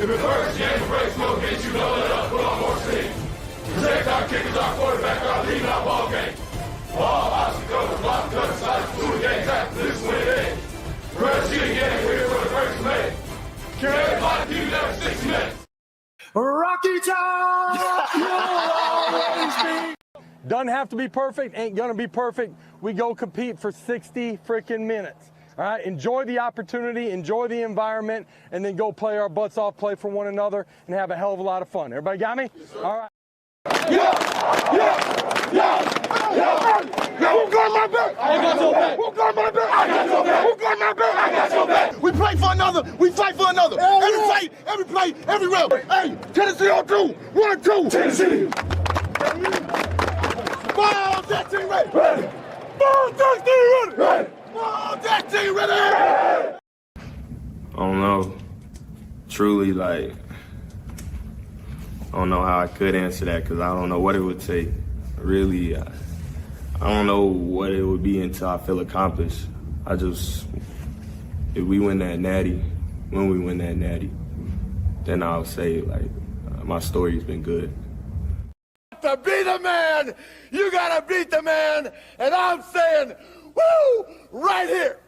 If the first game breaks, we'll get you loaded up, put on more speed. Protect our kickers, our quarterback, our lead, our ball game. All obstacles, block, cut, sides, 2 games after this win in. First you again, we're here for the first minute. Can everybody give you that 6 minutes? Rocky Top! You'll always be. Doesn't have to be perfect, ain't gonna be perfect. We go compete for 60 freaking minutes. All right, enjoy the opportunity, enjoy the environment, and then go play our butts off, play for one another, and have a hell of a lot of fun. Everybody got me? Yes, all right. Who got my back? I got your back. Who got my back? I got your back. Who got my back? I got your back. We play for another. We fight for another. Every fight, every play, every round. Hey, Tennessee on 2. 1, 2. Tennessee. Ball, that team ready. Ready. Ball, that team ready. Ready. Ball, that team ready. I don't know. Truly, like, I don't know how I could answer that because I don't know what it would take. Really, I don't know what it would be until I feel accomplished. If we win that natty, when we win that natty, then I'll say, like, my story's been good. To be the man, you gotta beat the man, and I'm saying, woo, right here.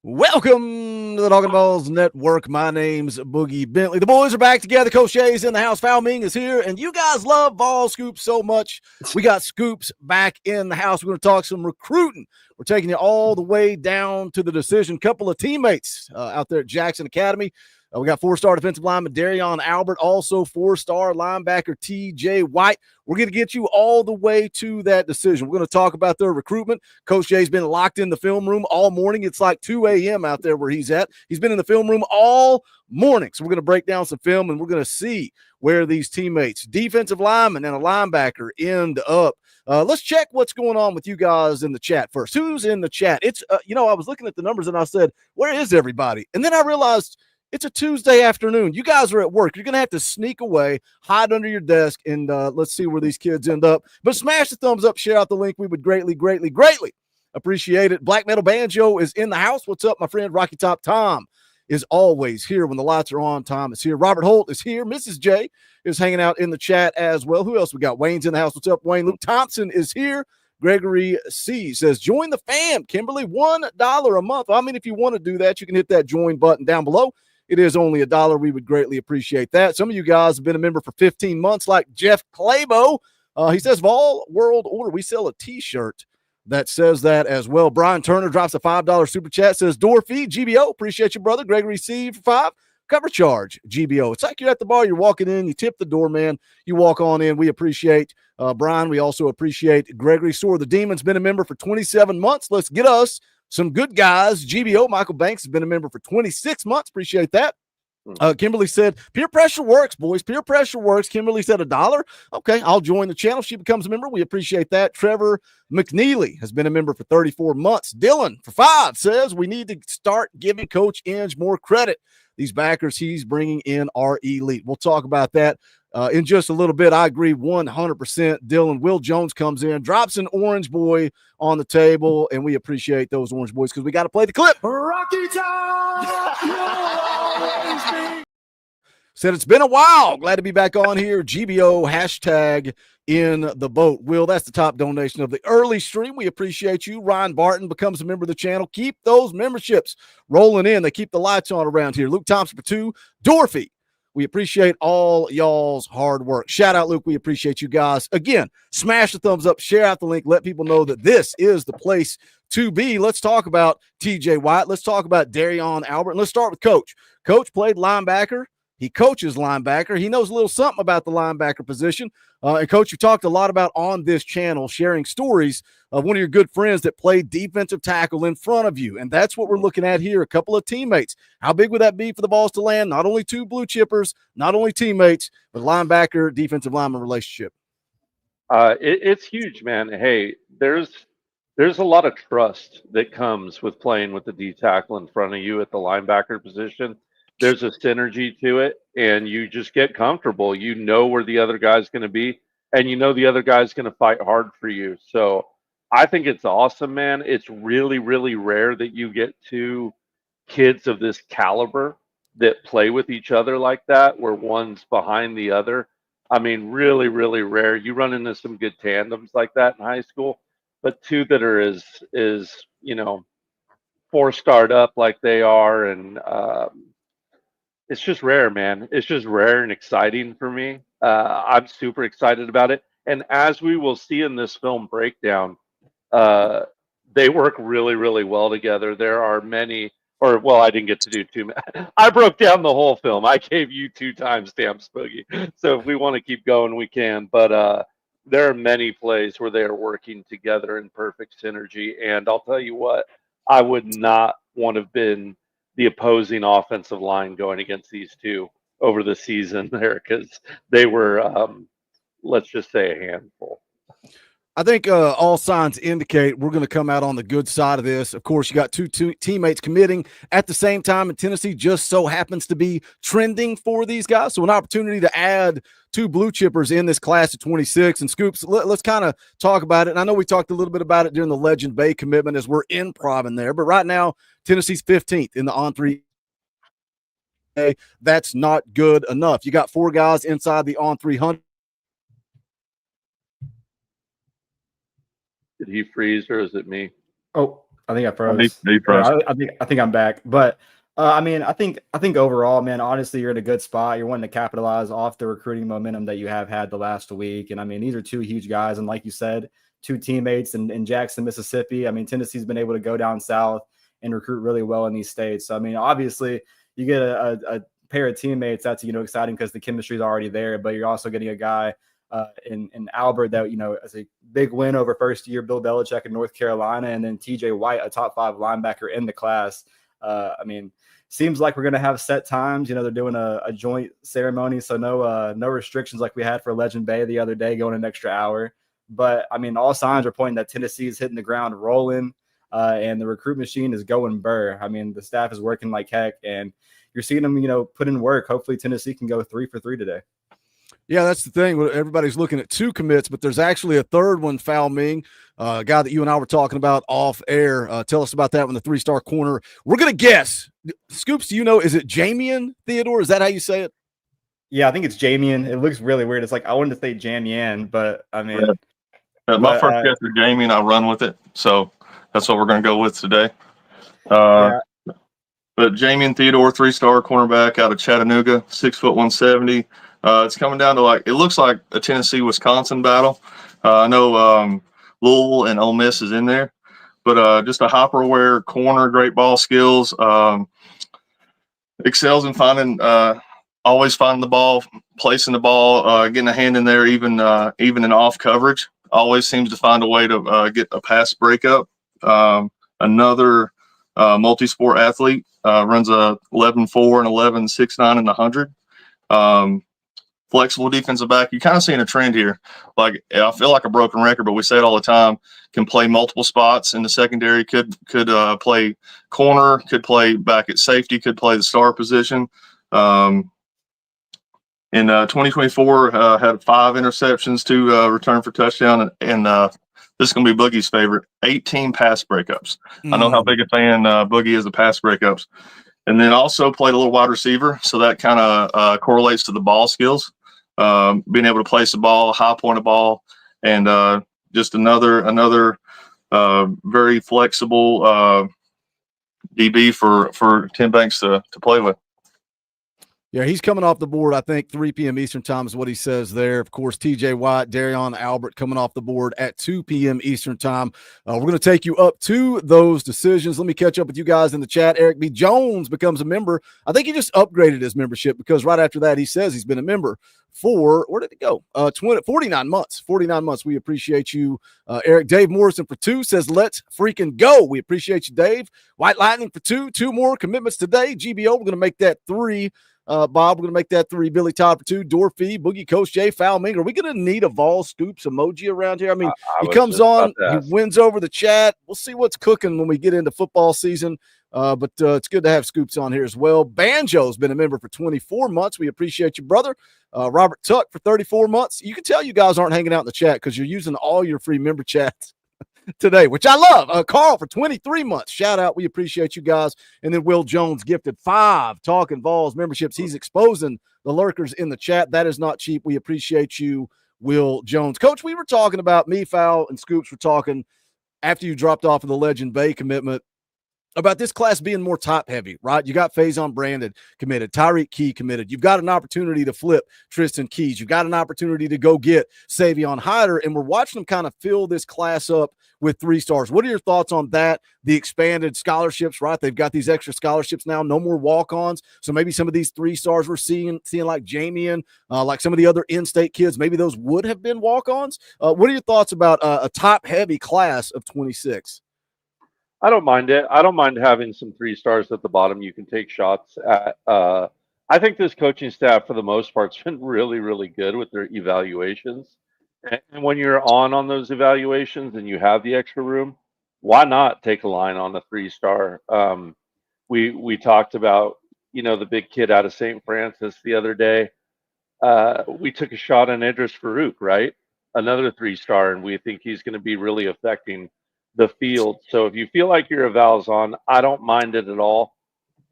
Welcome to the Talkin VAWLS Network. My name's Boogie Bentley. The boys are back together. Coach Jay's in the house. Foul Ming is here. And you guys love Vol Scoops so much. We got Scoops back in the house. We're going to talk some recruiting. We're taking you all the way down to the decision. Couple of teammates out there at Jackson Academy. We got 4-star defensive lineman Darion Albert, also 4-star linebacker TJ White. We're going to get you all the way to that decision. We're going to talk about their recruitment. Coach Jay's been locked in the film room all morning. It's like 2 a.m. out there where he's at. He's been in the film room all morning. So we're going to break down some film, and we're going to see where these teammates, defensive lineman and a linebacker, end up. Let's check what's going on with you guys in the chat first. Who's in the chat? It's, I was looking at the numbers, and I said, where is everybody? And then I realized it's a Tuesday afternoon. You guys are at work. You're going to have to sneak away, hide under your desk, and let's see where these kids end up. But smash the thumbs up, share out the link. We would greatly, greatly, greatly appreciate it. Black Metal Banjo is in the house. What's up, my friend? Rocky Top Tom is always here when the lights are on. Tom is here. Robert Holt is here. Mrs. J is hanging out in the chat as well. Who else we got? Wayne's in the house. What's up, Wayne? Luke Thompson is here. Gregory C says, join the fam. Kimberly, $1 a month. I mean, if you want to do that, you can hit that join button down below. It is only $1. We would greatly appreciate that. Some of you guys have been a member for 15 months, like Jeff Claybo. He says, Vol World Order. We sell a T-shirt that says that as well. Brian Turner drops a $5 super chat, says, door fee, GBO. Appreciate you, brother. Gregory C for 5. Cover charge, GBO. It's like you're at the bar. You're walking in. You tip the doorman. You walk on in. We appreciate Brian. We also appreciate Gregory Soar. The Demon's been a member for 27 months. Let's get us some good guys. GBO, Michael Banks, has been a member for 26 months. Appreciate that. Kimberly said, peer pressure works, boys. Peer pressure works. Kimberly said $1. Okay, I'll join the channel. She becomes a member. We appreciate that. Trevor McNeely has been a member for 34 months. Dylan for 5 says we need to start giving Coach Inge more credit. These backers he's bringing in are elite. We'll talk about that in just a little bit. I agree 100%. Dylan, Will Jones comes in, drops an orange boy on the table, and we appreciate those orange boys because we got to play the clip. Rocky Top, you'll always be. Said it's been a while. Glad to be back on here. GBO hashtag in the boat. Will, that's the top donation of the early stream. We appreciate you. Ryan Barton becomes a member of the channel. Keep those memberships rolling in. They keep the lights on around here. Luke Thompson for 2. Dorothy, we appreciate all y'all's hard work. Shout out, Luke. We appreciate you guys. Again, smash the thumbs up. Share out the link. Let people know that this is the place to be. Let's talk about TJ White. Let's talk about Darion Albert. And let's start with Coach. Coach played linebacker. He coaches linebacker. He knows a little something about the linebacker position. And, Coach, you talked a lot about on this channel sharing stories of one of your good friends that played defensive tackle in front of you. And that's what we're looking at here, a couple of teammates. How big would that be for the Vols to land? Not only 2 blue chippers, not only teammates, but linebacker, defensive lineman relationship. It's huge, man. Hey, there's a lot of trust that comes with playing with the D tackle in front of you at the linebacker position. There's a synergy to it, and you just get comfortable. You know where the other guy's going to be, and you know the other guy's going to fight hard for you. So I think it's awesome, man. It's really, really rare that you get 2 kids of this caliber that play with each other like that, where one's behind the other. I mean, really, really rare. You run into some good tandems like that in high school, but 2 that are as 4-starred up like they are, and it's just rare, man. It's just rare and exciting for me. I'm super excited about it. And as we will see in this film breakdown, they work really, really well together. There are many, I didn't get to do 2. I broke down the whole film. I gave you 2 timestamps, Boogie. So if we want to keep going, we can. But there are many plays where they are working together in perfect synergy. And I'll tell you what, I would not want to have been the opposing offensive line going against these 2 over the season there, because they were, let's just say, a handful. I think all signs indicate we're going to come out on the good side of this. Of course, you got two teammates committing at the same time, and Tennessee just so happens to be trending for these guys. So an opportunity to add 2 blue chippers in this class of 26. And Scoops, let's kind of talk about it. And I know we talked a little bit about it during the Legend Bay commitment as we're improv there, but right now Tennessee's 15th in the on-3. That's not good enough. You got 4 guys inside the on-300. Did he freeze, or is it me? Oh, I think I froze. He froze. I think I'm back. But I mean, I think overall, man, honestly, you're in a good spot. You're wanting to capitalize off the recruiting momentum that you have had the last week. And I mean, these are 2 huge guys. And like you said, 2 teammates in Jackson, Mississippi. I mean, Tennessee's been able to go down south and recruit really well in these states. So I mean, obviously, you get a pair of teammates that's exciting because the chemistry is already there. But you're also getting a guy in Albert that as a big win over first-year Bill Belichick in North Carolina, and then TJ White, a top 5 linebacker in the class. I mean, seems like we're going to have set times. They're doing a joint ceremony, so no restrictions like we had for Legend Bay the other day, going an extra hour. But I mean, all signs are pointing that Tennessee is hitting the ground rolling, and the recruit machine is going burr. I mean, the staff is working like heck, and you're seeing them, put in work. Hopefully, Tennessee can go 3 for 3 today. Yeah, that's the thing. Everybody's looking at 2 commits, but there's actually a 3rd one, Fal Ming, a guy that you and I were talking about off air. Tell us about that one, the 3-star corner. We're going to guess. Scoops, do you know, is it Jamian Theodore? Is that how you say it? Yeah, I think it's Jamian. It looks really weird. It's like I wanted to say Jamian, but I mean. My first guess is Jamian. I run with it. So that's what we're going to go with today. Yeah. But Jamian Theodore, 3-star cornerback out of Chattanooga, 6 foot 170. It's coming down to it looks like a Tennessee-Wisconsin battle. I know Louisville and Ole Miss is in there, but just a hopper-aware corner, great ball skills, excels in always finding the ball, placing the ball, getting a hand in there, even in off coverage. Always seems to find a way to get a pass breakup. Another multi-sport athlete, runs a 11.4 and 11.69 in the 100. Flexible defensive back. You're kind of seeing a trend here. Like, I feel like a broken record, but we say it all the time. Can play multiple spots in the secondary. Could play corner. Could play back at safety. Could play the star position. In 2024, had 5 interceptions, 2 return for touchdown, and this is going to be Boogie's favorite, 18 pass breakups. I know how big a fan Boogie is of pass breakups. And then also played a little wide receiver, so that kind of correlates to the ball skills, being able to place the ball, high point of ball, and just another very flexible DB for Tim Banks to play with. Yeah, he's coming off the board, I think 3 p.m. Eastern time is what he says there. Of course, TJ Watt, Darion Albert coming off the board at 2 p.m. Eastern time. We're going to take you up to those decisions. Let me catch up with you guys in the chat. Eric B. Jones becomes a member. I think he just upgraded his membership because right after that, he says he's been a member for, where did it go? 49 months. 49 months. We appreciate you, Eric. Dave Morrison for 2 says, let's freaking go. We appreciate you, Dave. White Lightning for 2. 2 more commitments today. GBO, we're going to make that 3. Bob, we're going to make that 3. Billy Todd for 2. Dorfy, Boogie, Coach Jay, Foul Ming. Are we going to need a Vols Scoops emoji around here? I mean, he comes on, he wins over the chat. We'll see what's cooking when we get into football season. But it's good to have Scoops on here as well. Banjo's been a member for 24 months. We appreciate you, brother. Robert Tuck for 34 months. You can tell you guys aren't hanging out in the chat because you're using all your free member chats today, which I love. Carl for 23 months. Shout out. We appreciate you guys. And then Will Jones gifted 5 Talkin VAWLS memberships. He's exposing the lurkers in the chat. That is not cheap. We appreciate you, Will Jones. Coach, we were talking about me, Foul, and Scoops were talking after you dropped off of the Legend Bay commitment about this class being more top heavy, right? You got Faison Brandon committed, Tyreek Key committed. You've got an opportunity to flip Tristan Keys. You've got an opportunity to go get Savion Hyder, and we're watching them kind of fill this class up with 3 stars. What are your thoughts on that? The expanded scholarships, right? They've got these extra scholarships now, no more walk-ons. So maybe some of these 3 stars we're seeing like Jamian, like some of the other in-state kids, maybe those would have been walk-ons. What are your thoughts about a top-heavy class of 26? I don't mind it. I don't mind having some 3 stars at the bottom you can take shots at. I think this coaching staff, for the most part, has been really, really good with their evaluations. And when you're on those evaluations and you have the extra room, why not take a line on a 3-star? We talked about, the big kid out of St. Francis the other day. We took a shot on Idris Farouk, right? Another 3-star, and we think he's going to be really affecting the field. So if you feel like your eval's on, I don't mind it at all.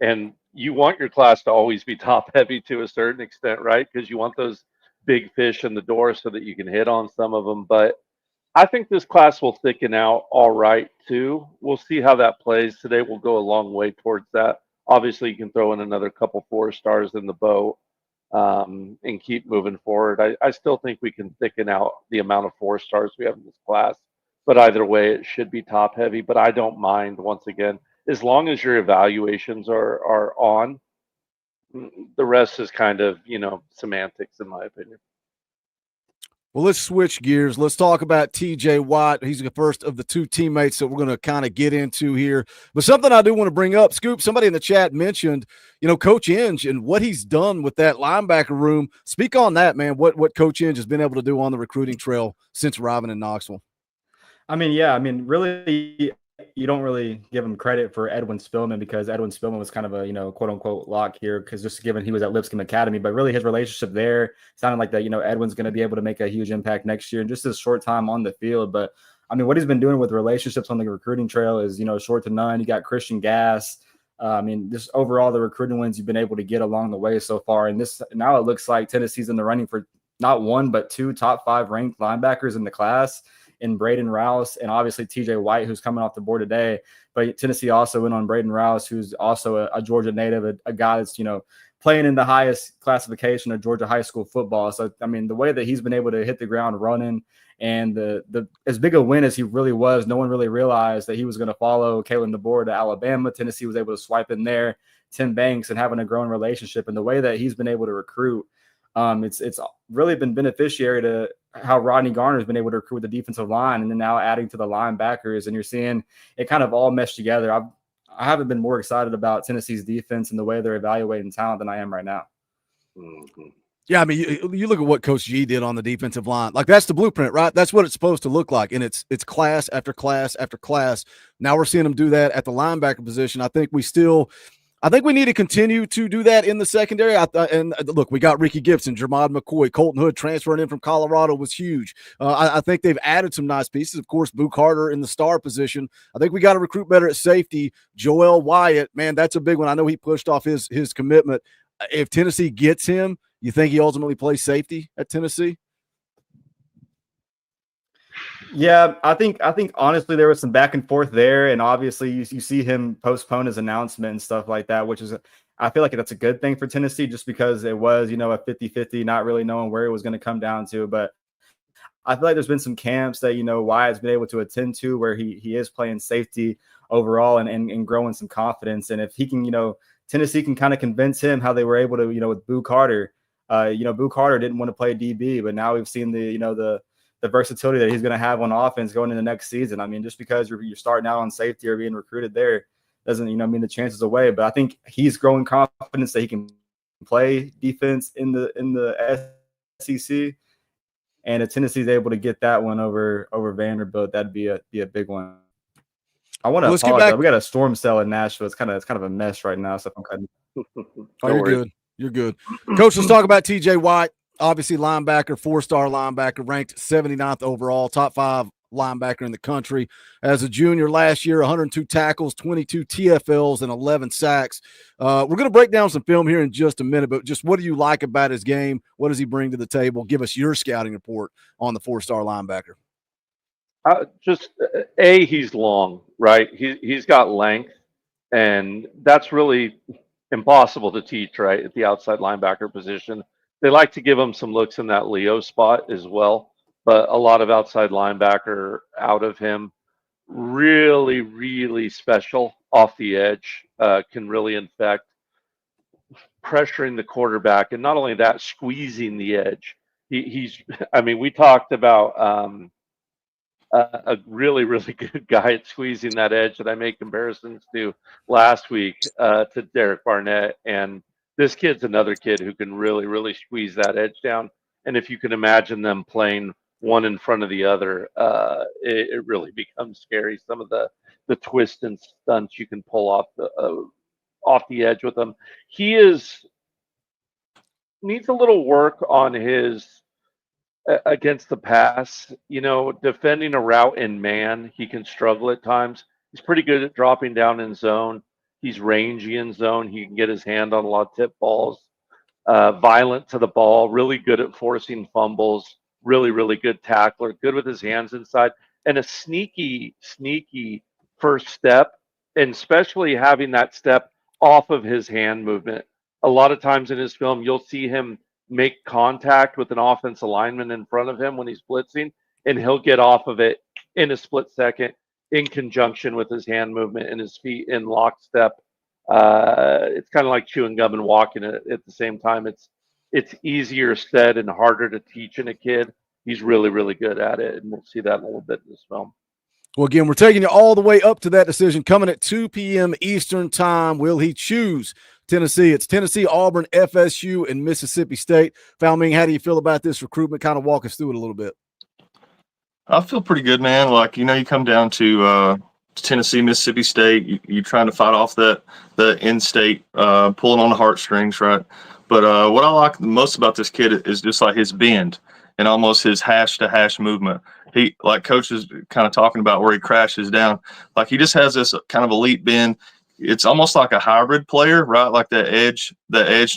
And you want your class to always be top heavy to a certain extent, right? Because you want those big fish in the door so that you can hit on some of them. But I think this class will thicken out all right too. We'll see how that plays. Today will go a long way towards that. Obviously, you can throw in another couple 4 stars in the boat and keep moving forward. I still think we can thicken out the amount of 4 stars we have in this class. But either way, it should be top heavy. But I don't mind, once again, as long as your evaluations are on. The rest is kind of, semantics, in my opinion. Well, let's switch gears. Let's talk about TJ Watt. He's the first of the 2 teammates that we're going to kind of get into here. But something I do want to bring up, Scoop, somebody in the chat mentioned, Coach Inge and what he's done with that linebacker room. Speak on that, man, what Coach Inge has been able to do on the recruiting trail since arriving in Knoxville. Really, you don't really give him credit for Edwin Spillman because Edwin Spillman was kind of a, quote unquote lock here because just given he was at Lipscomb Academy, but really his relationship there sounded like that, Edwin's going to be able to make a huge impact next year in just his short time on the field. But what he's been doing with relationships on the recruiting trail is, short to none. You got Christian Gass. Just overall the recruiting wins you've been able to get along the way so far. And now it looks like Tennessee's in the running for not 1, but 2 top 5 ranked linebackers in the class, in Braden Rouse and obviously TJ White, who's coming off the board today. But Tennessee also went on Braden Rouse, who's also a Georgia native, a guy that's, playing in the highest classification of Georgia high school football. So, the way that he's been able to hit the ground running and the as big a win as he really was, no one really realized that he was going to follow Kalen DeBoer to Alabama. Tennessee was able to swipe in there, Tim Banks, and having a growing relationship. And the way that he's been able to recruit, it's really been beneficiary to how Rodney Garner has been able to recruit the defensive line and then now adding to the linebackers. And you're seeing it kind of all mesh together. I haven't been more excited about Tennessee's defense and the way they're evaluating talent than I am right now. Mhm. Yeah, I mean, you look at what Coach G did on the defensive line. Like, that's the blueprint, right? That's what it's supposed to look like, and it's class after class after class. Now we're seeing him do that at the linebacker position. I think we need to continue to do that in the secondary. And look, we got Ricky Gibson, Jermod McCoy, Colton Hood transferring in from Colorado was huge. I think they've added some nice pieces. Of course, Boo Carter in the star position. I think we got to recruit better at safety. Joel Wyatt, man, that's a big one. I know he pushed off his commitment. If Tennessee gets him, you think he ultimately plays safety at Tennessee? Yeah, I think honestly there was some back and forth there, and obviously you see him postpone his announcement and stuff like that, which is, I feel like that's a good thing for Tennessee, just because it was, a 50-50, not really knowing where it was going to come down to. But I feel like there's been some camps that Wyatt's been able to attend to where he is playing safety overall and growing some confidence. And if he can, Tennessee can kind of convince him how they were able to, with Boo Carter. Boo Carter didn't want to play DB, but now we've seen the versatility that he's going to have on offense going into next season. I mean, just because you're starting out on safety or being recruited there doesn't, mean the chances away. But I think he's growing confidence that he can play defense in the SEC. And if Tennessee's able to get that one over Vanderbilt, that'd be a big one. I want to apologize. We got a storm cell in Nashville. It's kind of a mess right now. So I'm kind of you're good. You're good. Coach, let's talk about TJ White. Obviously, linebacker, 4-star linebacker, ranked 79th overall, top 5 linebacker in the country. As a junior last year, 102 tackles, 22 TFLs, and 11 sacks. We're going to break down some film here in just a minute, but just what do you like about his game? What does he bring to the table? Give us your scouting report on the 4-star linebacker. He's long, right? He's got length, and that's really impossible to teach, right, at the outside linebacker position. They like to give him some looks in that Leo spot as well, but a lot of outside linebacker out of him. Really, really special off the edge, can really infect, pressuring the quarterback, and not only that, squeezing the edge. We talked about a really, really good guy at squeezing that edge that I made comparisons to last week to Derek Barnett. And this kid's another kid who can really, really squeeze that edge down. And if you can imagine them playing one in front of the other, it really becomes scary. Some of the twists and stunts you can pull off the edge with him. He needs a little work on his against the pass. Defending a route in man, he can struggle at times. He's pretty good at dropping down in zone. He's rangy in zone. He can get his hand on a lot of tip balls. Violent to the ball, really good at forcing fumbles, really, really good tackler, good with his hands inside, and a sneaky first step, and especially having that step off of his hand movement. A lot of times in his film, you'll see him make contact with an offensive lineman in front of him when he's blitzing, and he'll get off of it in a split second in conjunction with his hand movement and his feet in lockstep. It's kind of like chewing gum and walking at the same time. It's easier said and harder to teach in a kid. He's really, really good at it, and we'll see that in a little bit in this film. Well, again, we're taking you all the way up to that decision coming at 2 p.m. Eastern time. Will he choose Tennessee? It's Tennessee, Auburn, FSU, and Mississippi State. Falming, how do you feel about this recruitment? Kind of walk us through it a little bit. I feel pretty good, man. Like, you come down to Tennessee, Mississippi State, you're trying to fight off the in-state, pulling on the heartstrings, right? But what I like the most about this kid is just like his bend and almost his hash-to-hash movement. He, like Coach is kind of talking about where he crashes down. Like, he just has this kind of elite bend. It's almost like a hybrid player, right? Like the edge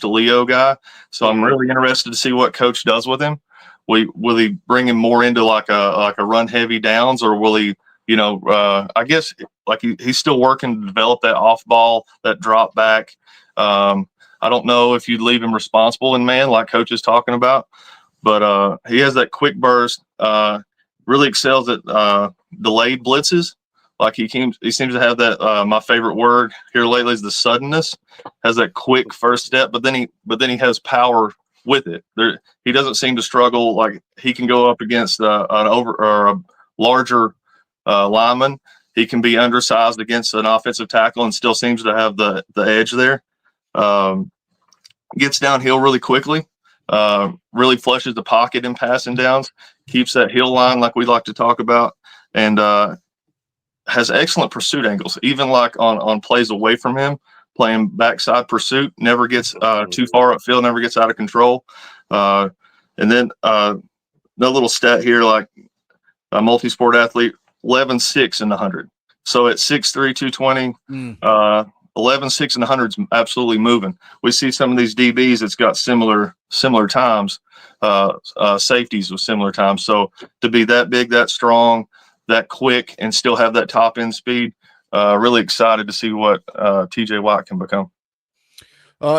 to Leo guy. So I'm really interested to see what Coach does with him. Will he bring him more into like a run heavy downs, or will he, I guess like he's still working to develop that off ball, that drop back. I don't know if you'd leave him responsible in man like Coach is talking about, but he has that quick burst. Really excels at delayed blitzes. Like he seems to have that. My favorite word here lately is the suddenness. Has that quick first step, but then he has power with it. He doesn't seem to struggle. Like he can go up against a larger lineman. he can be undersized against an offensive tackle and still seems to have the edge there. Gets downhill really quickly, really flushes the pocket in passing downs, keeps that heel line like we like to talk about, and has excellent pursuit angles, even like on plays away from him, playing backside pursuit, never gets too far upfield, never gets out of control. And then no little stat here, like a multi-sport athlete, 11.6 in the 100. So at 6'3", 220, 11.6 in the 100 is absolutely moving. We see some of these DBs that's got similar times, safeties with similar times. So to be that big, that strong, that quick, and still have that top end speed, really excited to see what TJ Watt can become.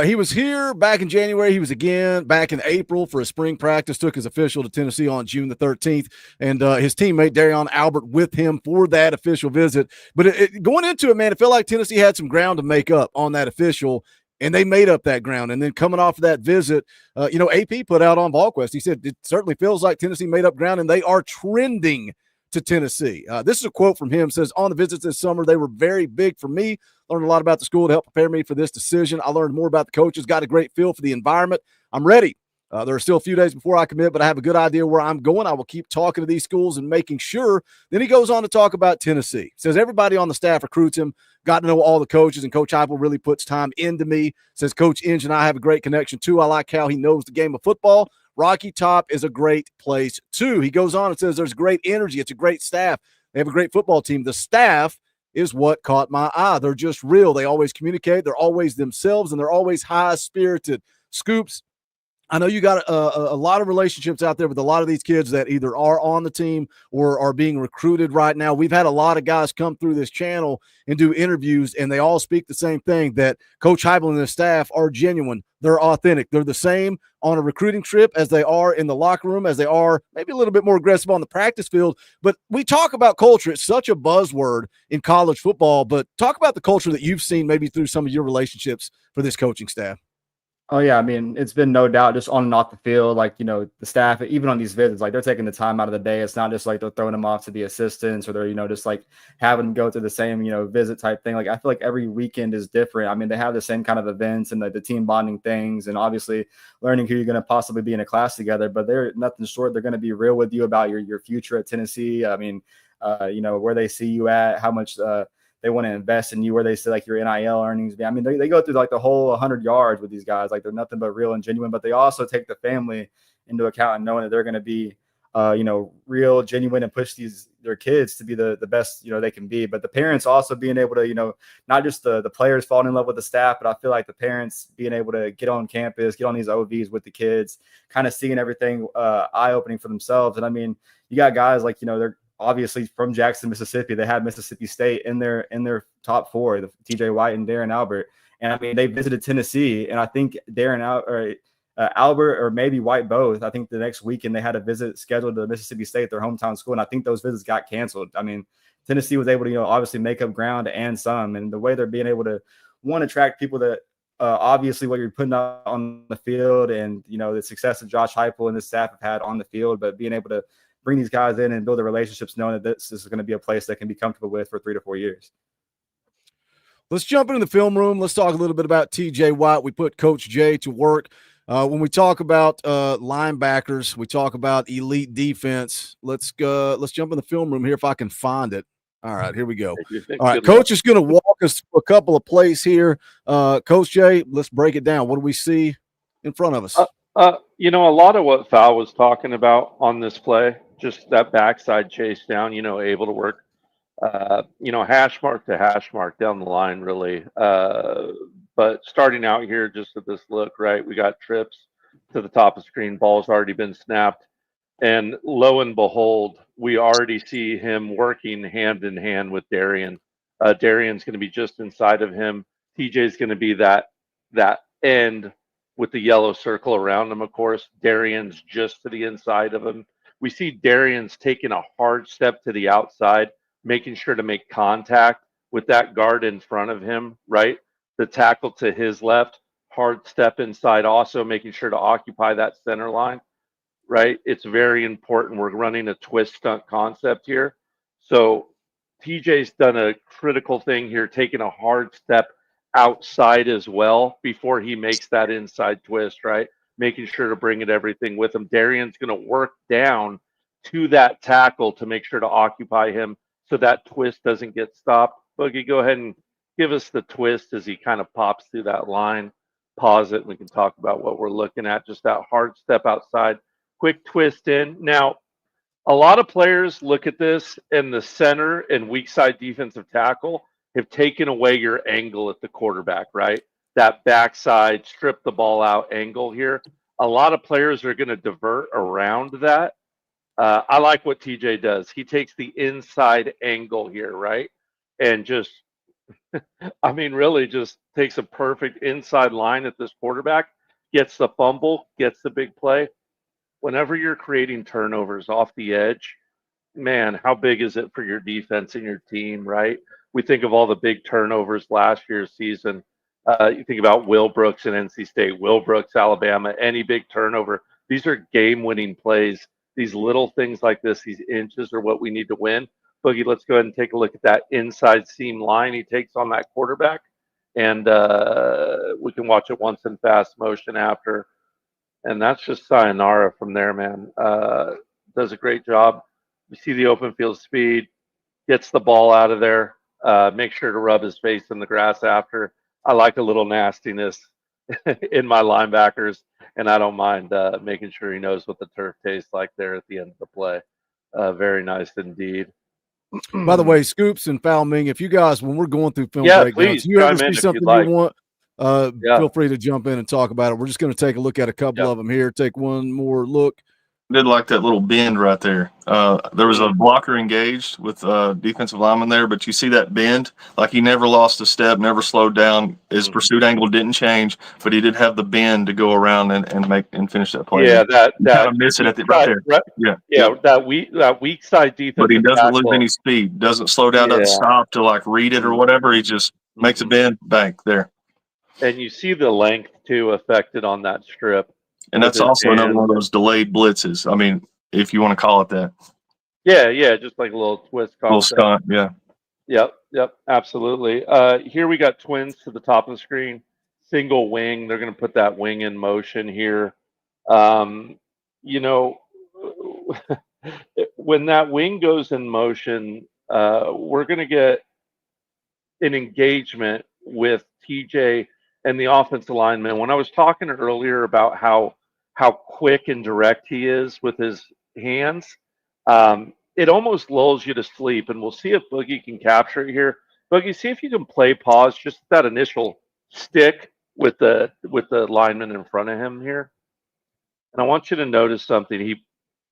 He was here back in January. He was again back in April for a spring practice, took his official to Tennessee on June the 13th, and his teammate Darion Albert with him for that official visit. But going into it, man, it felt like Tennessee had some ground to make up on that official, and they made up that ground. And then coming off of that visit, AP put out on VolQuest, he said it certainly feels like Tennessee made up ground, and they are trending to Tennessee. This is a quote from him. Says, on the visits this summer, they were very big for me. Learned a lot about the school to help prepare me for this decision. I learned more about the coaches, got a great feel for the environment. I'm ready. There are still a few days before I commit, but I have a good idea where I'm going. I will keep talking to these schools and making sure. Then he goes on to talk about Tennessee. Says everybody on the staff recruits him, got to know all the coaches, and Coach Heupel really puts time into me. Says Coach Inge and I have a great connection too. I like how he knows the game of football. Rocky Top is a great place too. He goes on and says there's great energy. It's a great staff. They have a great football team. The staff is what caught my eye. They're just real. They always communicate. They're always themselves, and they're always high-spirited. Scoops, I know you got a lot of relationships out there with a lot of these kids that either are on the team or are being recruited right now. We've had a lot of guys come through this channel and do interviews, and they all speak the same thing, that Coach Heupel and his staff are genuine. They're authentic. They're the same on a recruiting trip as they are in the locker room, as they are maybe a little bit more aggressive on the practice field. But we talk about culture. It's such a buzzword in college football, but talk about the culture that you've seen maybe through some of your relationships for this coaching staff. Oh, yeah. I mean, it's been no doubt just on and off the field. Like, the staff, even on these visits, like they're taking the time out of the day. It's not just like they're throwing them off to the assistants or they're, just like having them go to the same, visit type thing. Like, I feel like every weekend is different. I mean, they have the same kind of events and the team bonding things and obviously learning who you're going to possibly be in a class together, but they're nothing short. They're going to be real with you about your future at Tennessee. I mean, where they see you at, how much, they want to invest in you, where they say like your NIL earnings. I mean, they go through like the whole 100 yards with these guys. Like they're nothing but real and genuine, but they also take the family into account and knowing that they're going to be, real, genuine, and push their kids to be the best, they can be. But the parents also being able to, not just the players falling in love with the staff, but I feel like the parents being able to get on campus, get on these OVs with the kids, kind of seeing everything eye-opening for themselves. And I mean, you got guys like, they're obviously from Jackson, Mississippi. They had Mississippi State in their top four, the TJ White and Darion Albert. And I mean, they visited Tennessee, and I think Albert or maybe White both. I think the next weekend they had a visit scheduled to Mississippi State, their hometown school, and I think those visits got canceled. I mean, Tennessee was able to, obviously make up ground and some, and the way they're being able to attract people that obviously what you're putting out on the field, and the success that Josh Heupel and his staff have had on the field, but being able to bring these guys in and build the relationships, knowing that this is going to be a place they can be comfortable with for 3 to 4 years. Let's jump into the film room. Let's talk a little bit about TJ Watt. We put Coach J to work. When we talk about linebackers, we talk about elite defense. Let's jump in the film room here if I can find it. All right, here we go. All right, Coach is going to walk us through a couple of plays here. Coach J, let's break it down. What do we see in front of us? A lot of what Fowl was talking about on this play, just that backside chase down, able to work, hash mark to hash mark down the line, really. But starting out here, just at this look, right, we got trips to the top of the screen, ball's already been snapped. And lo and behold, we already see him working hand in hand with Dereon. Darion's going to be just inside of him. TJ's going to be that end with the yellow circle around him, of course. Darion's just to the inside of him. We see Darion's taking a hard step to the outside, making sure to make contact with that guard in front of him, right? The tackle to his left, hard step inside, also making sure to occupy that center line, right? It's very important. We're running a twist stunt concept here. So TJ's done a critical thing here, taking a hard step outside as well before he makes that inside twist, right? Making sure to bring it everything with him. Darion's going to work down to that tackle to make sure to occupy him so that twist doesn't get stopped. Boogie, go ahead and give us the twist as he kind of pops through that line. Pause it, and we can talk about what we're looking at. Just that hard step outside, quick twist in. Now, a lot of players look at this, and the center and weak side defensive tackle have taken away your angle at the quarterback, right? That backside, strip the ball out angle here. A lot of players are going to divert around that. I like what TJ does. He takes the inside angle here, right? And just, I mean, really just takes a perfect inside line at this quarterback, gets the fumble, gets the big play. Whenever you're creating turnovers off the edge, man, how big is it for your defense and your team, right? We think of all the big turnovers last year's season. You think about Will Brooks and NC State, Will Brooks, Alabama, any big turnover. These are game-winning plays. These little things like this, these inches are what we need to win. Boogie, let's go ahead and take a look at that inside seam line he takes on that quarterback. And we can watch it once in fast motion after. And that's just sayonara from there, man. Does a great job. You see the open field speed, gets the ball out of there. Make sure to rub his face in the grass after. I like a little nastiness in my linebackers, and I don't mind making sure he knows what the turf tastes like there at the end of the play. Very nice indeed. By the way, Scoops and Foul Ming, if you guys, when we're going through film breakdowns, please, you ever see if something you'd like. you want, feel free to jump in and talk about it. We're just going to take a look at a couple of them here. Take one more look. Did like that little bend right there. There was a blocker engaged with defensive lineman there, but you see that bend, like he never lost a step, never slowed down. His pursuit angle didn't change, but he did have the bend to go around and finish that play. Yeah, that kind of miss it at the right there. Right, yeah, that weak side defense. But he doesn't lose any speed. Doesn't slow down, doesn't stop to like read it or whatever. He just makes a bend, bang, there. And you see the length too affected on that strip. And that's also another one of those delayed blitzes. I mean, if you want to call it that. Yeah, just like a little twist. A little stunt, yeah. Yep, absolutely. Here we got twins to the top of the screen. Single wing. They're going to put that wing in motion here. You know, when that wing goes in motion, we're going to get an engagement with TJ and the offensive lineman. When I was talking earlier about how quick and direct he is with his hands, it almost lulls you to sleep. And we'll see if Boogie can capture it here. Boogie, see if you can play pause just that initial stick with the lineman in front of him here. And I want you to notice something.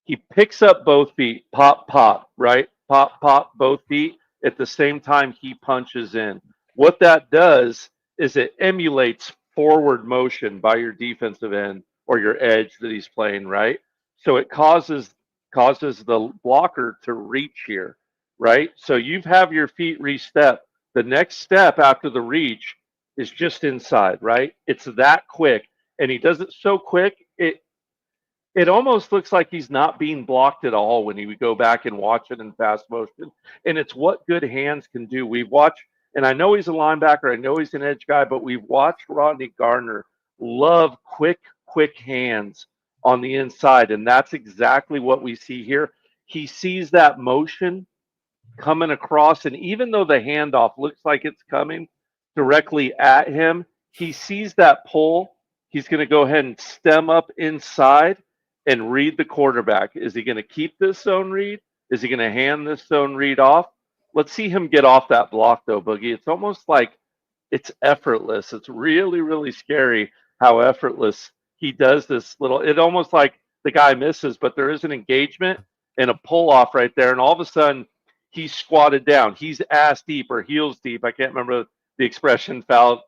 He picks up both feet, pop, right? Pop, both feet at the same time he punches in. What that does is it emulates forward motion by your defensive end or your edge that he's playing, right? So it causes the blocker to reach here, right? So you have your feet re-step. The next step after the reach is just inside, right? It's that quick. And he does it so quick, it almost looks like he's not being blocked at all when you go back and watch it in fast motion. And it's what good hands can do. We've watched, and I know he's a linebacker, I know he's an edge guy, but we've watched Rodney Gardner love quick hands on the inside. And that's exactly what we see here. He sees that motion coming across, and even though the handoff looks like it's coming directly at him, he sees that pull. He's going to go ahead and stem up inside and read the quarterback. Is he going to keep this zone read? Is he going to hand this zone read off? Let's see him get off that block, though, Boogie. It's almost like it's effortless. It's really, really scary how effortless he does this little. It almost like the guy misses, but there is an engagement and a pull off right there. And all of a sudden, he's squatted down. He's ass deep or heels deep. I can't remember the expression Foul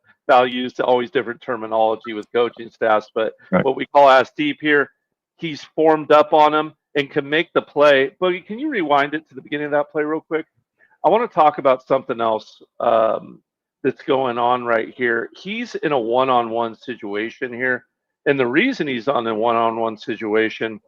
used, always different terminology with coaching staffs, but what we call ass deep here, he's formed up on him and can make the play. Boogie, can you rewind it to the beginning of that play real quick? I want to talk about something else that's going on right here. He's in a one-on-one situation here. And the reason he's on a one-on-one situation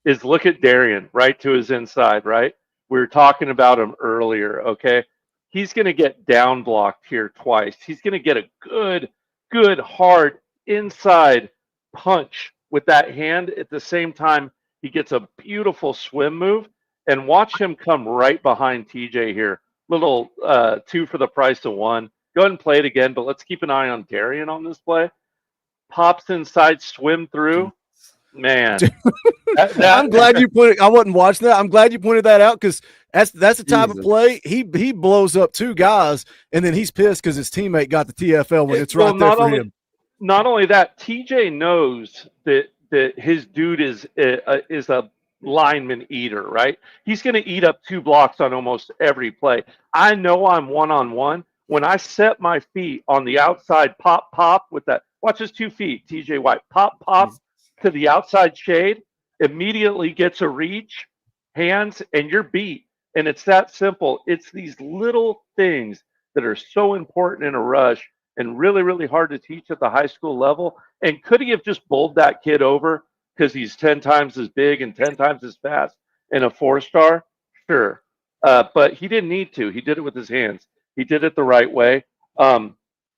is look at Dereon right to his inside, right? We were talking about him earlier, okay? He's going to get down blocked here twice. He's going to get a good, hard inside punch with that hand. At the same time, he gets a beautiful swim move. And watch him come right behind TJ here. Little 2 for the price of 1. Go ahead and play it again, but let's keep an eye on Dereon on this play. Pops inside, swim through. Man. I'm glad you put it. I wasn't watching that. I'm glad you pointed that out because that's the type of play. He blows up 2 guys, and then he's pissed because his teammate got the TFL when it's right there for him. Not only that, TJ knows that his dude is a lineman eater, right? He's going to eat up 2 blocks on almost every play. I know I'm one-on-one. When I set my feet on the outside pop with that, watch his 2 feet, TJ White, pop to the outside shade, immediately gets a reach, hands, and you're beat. And it's that simple. It's these little things that are so important in a rush and really, really hard to teach at the high school level. And could he have just bowled that kid over because he's 10 times as big and 10 times as fast in a 4-star? Sure. But he didn't need to. He did it with his hands. He did it the right way.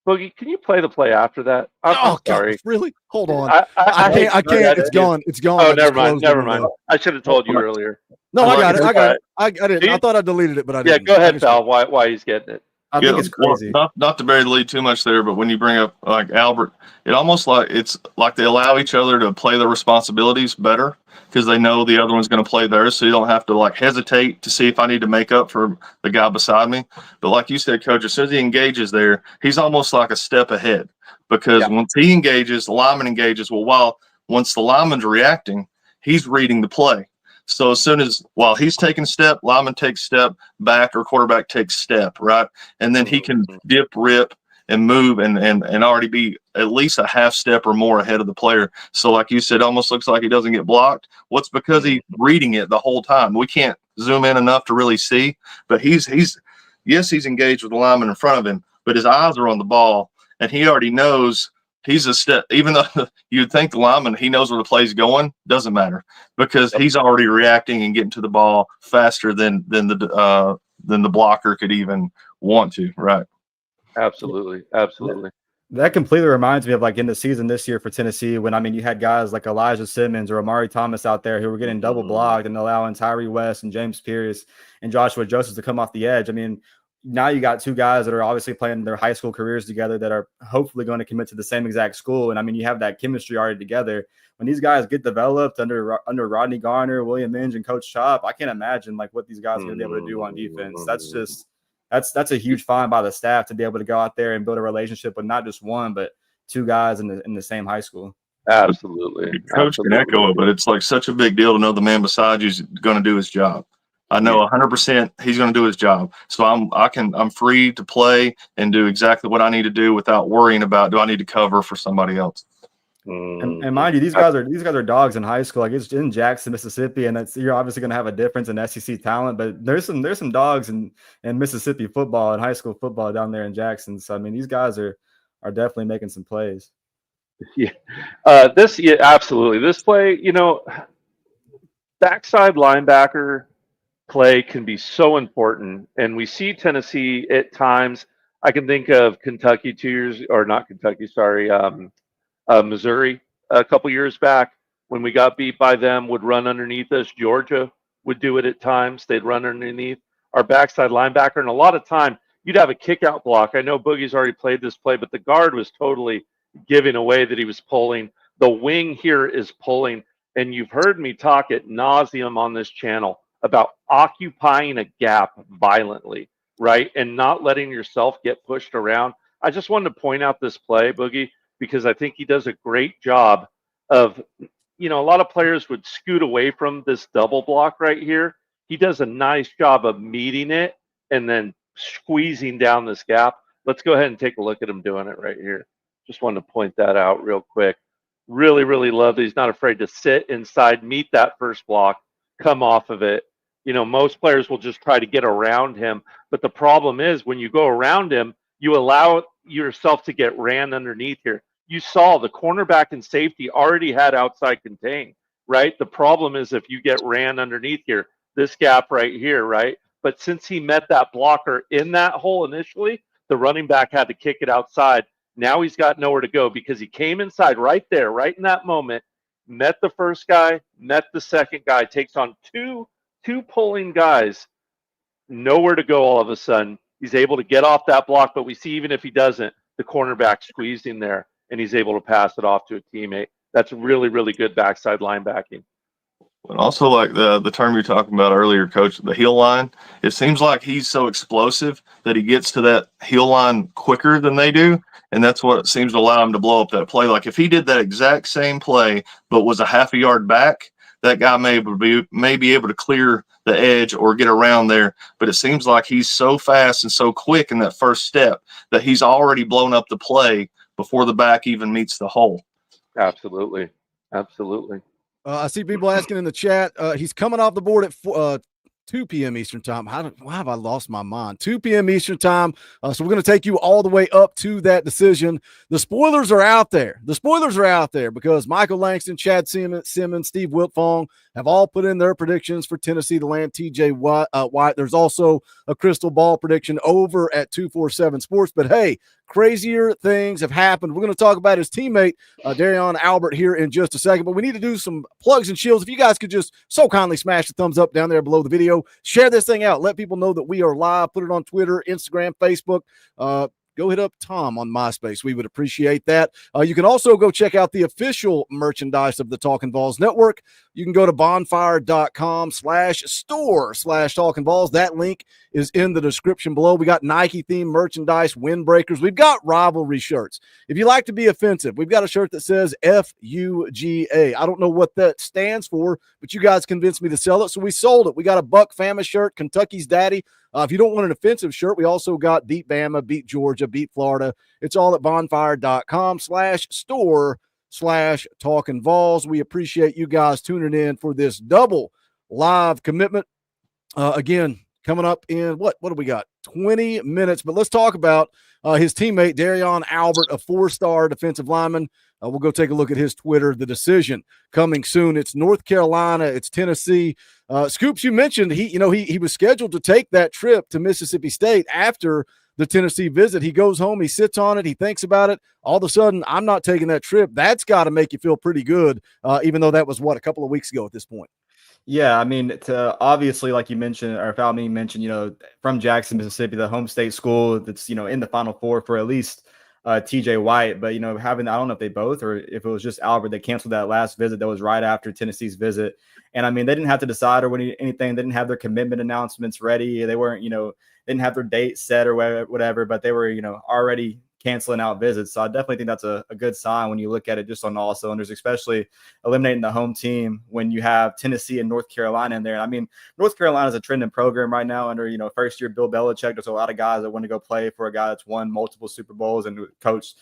Boogie, can you play the play after that? I'm sorry. God, really? Hold on. I can't. It's gone. It's gone. Oh, never mind. I should have told you earlier. No, I got it. I didn't. I thought I deleted it, but I didn't. Yeah, go ahead, Val. Why he's getting it? I think it's crazy. Not to bury the lead too much there, but when you bring up like Albert, it's like they allow each other to play their responsibilities better because they know the other one's going to play theirs, so you don't have to like hesitate to see if I need to make up for the guy beside me. But like you said, Coach, as soon as he engages there, he's almost like a step ahead because once he engages, the lineman engages. Well, once the lineman's reacting, he's reading the play. So as soon as while he's taking step, lineman takes step back or quarterback takes step, right? And then he can dip, rip, and move and already be at least a half step or more ahead of the player. So like you said, it almost looks like he doesn't get blocked. What's because he's reading it the whole time. We can't zoom in enough to really see, but he's engaged with the lineman in front of him, but his eyes are on the ball and he already knows he's a step, even though you'd think the lineman, he knows where the play's going, doesn't matter because he's already reacting and getting to the ball faster than the blocker could even want to, right? Absolutely. That completely reminds me of like in the season this year for Tennessee when, I mean, you had guys like Elijah Simmons or Amari Thomas out there who were getting double blocked and allowing Tyree West and James Pierce and Joshua Joseph to come off the edge. I mean, now you got 2 guys that are obviously playing their high school careers together that are hopefully going to commit to the same exact school. And I mean, you have that chemistry already together. When these guys get developed under Rodney Garner, William Minge, and Coach Chop, I can't imagine like what these guys are going to be able to do on defense. That's a huge find by the staff to be able to go out there and build a relationship with not just 1, but 2 guys in the same high school. Absolutely. Coach can echo it, but it's like such a big deal to know the man beside you is going to do his job. I know 100% he's going to do his job. So I'm free to play and do exactly what I need to do without worrying about, do I need to cover for somebody else? And mind you, these guys are dogs in high school. Like it's in Jackson, Mississippi, and you're obviously going to have a difference in SEC talent. But there's some dogs in Mississippi football and high school football down there in Jackson. So I mean, these guys are definitely making some plays. Yeah, absolutely. This play, backside linebacker play can be so important, and we see Tennessee at times. I can think of Kentucky Missouri a couple years back when we got beat by them, would run underneath us. Georgia would do it at times. They'd run underneath our backside linebacker, and a lot of time you'd have a kick-out block. I know Boogie's already played this play, but the guard was totally giving away that he was pulling. The wing here is pulling, and you've heard me talk ad nauseum on this channel about occupying a gap violently, right, and not letting yourself get pushed around. I just wanted to point out this play, Boogie, because I think he does a great job of, a lot of players would scoot away from this double block right here. He does a nice job of meeting it and then squeezing down this gap. Let's go ahead and take a look at him doing it right here. Just wanted to point that out real quick. Really, really love that he's not afraid to sit inside, meet that first block, come off of it. Most players will just try to get around him. But the problem is when you go around him, you allow yourself to get ran underneath here. You saw the cornerback and safety already had outside contain, right? The problem is if you get ran underneath here, this gap right here, right? But since he met that blocker in that hole initially, the running back had to kick it outside. Now he's got nowhere to go because he came inside right there, right in that moment, met the first guy, met the second guy, takes on two pulling guys, nowhere to go all of a sudden. He's able to get off that block, but we see even if he doesn't, the cornerback squeezed in there, and he's able to pass it off to a teammate. That's really, really good backside linebacking. And also, like the term you're talking about earlier, Coach, the heel line, it seems like he's so explosive that he gets to that heel line quicker than they do, and that's what seems to allow him to blow up that play. Like if he did that exact same play but was a half a yard back, that guy may be able to clear the edge or get around there. But it seems like he's so fast and so quick in that first step that he's already blown up the play before the back even meets the hole. Absolutely. Absolutely. I see people asking in the chat. He's coming off the board at 2 p.m. Eastern time. Why have I lost my mind? 2 p.m. Eastern time. So we're going to take you all the way up to that decision. The spoilers are out there. Because Michael Langston, Chad Simmons, Steve Wiltfong have all put in their predictions for Tennessee to land TJ White. There's also a crystal ball prediction over at 247 Sports. But hey, crazier things have happened. We're going to talk about his teammate, Darion Albert, here in just a second. But we need to do some plugs and shields. If you guys could just so kindly smash the thumbs up down there below the video, share this thing out. Let people know that we are live. Put it on Twitter, Instagram, Facebook. Go hit up Tom on MySpace. We would appreciate that. You can also go check out the official merchandise of the Talkin VAWLS Network. You can go to bonfire.com/store/Talkin VAWLS. That link is in the description below. We got Nike-themed merchandise, windbreakers. We've got rivalry shirts. If you like to be offensive, we've got a shirt that says FUGA. I don't know what that stands for, but you guys convinced me to sell it, so we sold it. We got a Buck Fama shirt, Kentucky's Daddy. If you don't want an offensive shirt, we also got Beat Bama, Beat Georgia, Beat Florida. It's all at bonfire.com/store/Talkin VAWLS. We appreciate you guys tuning in for this double live commitment. Again, coming up in what do we got? 20 minutes. But let's talk about his teammate, Darion Albert, a 4-star defensive lineman. We'll go take a look at his Twitter. The decision coming soon. It's North Carolina. It's Tennessee. Scoops, you mentioned he was scheduled to take that trip to Mississippi State after the Tennessee visit. He goes home, he sits on it, he thinks about it. All of a sudden, I'm not taking that trip. That's got to make you feel pretty good, even though that was, a couple of weeks ago at this point. Yeah, I mean, to obviously, like you mentioned, or Falmy mentioned, from Jackson, Mississippi, the home state school that's, in the Final Four for at least TJ White. But, I don't know if they both or if it was just Albert, they canceled that last visit that was right after Tennessee's visit. And, I mean, they didn't have to decide or anything. They didn't have their commitment announcements ready. They weren't, didn't have their date set or whatever, but they were, already canceling out visits. So I definitely think that's a good sign when you look at it just on all cylinders, especially eliminating the home team when you have Tennessee and North Carolina in there. I mean, North Carolina is a trending program right now under, first year Bill Belichick. There's a lot of guys that want to go play for a guy that's won multiple Super Bowls and coached,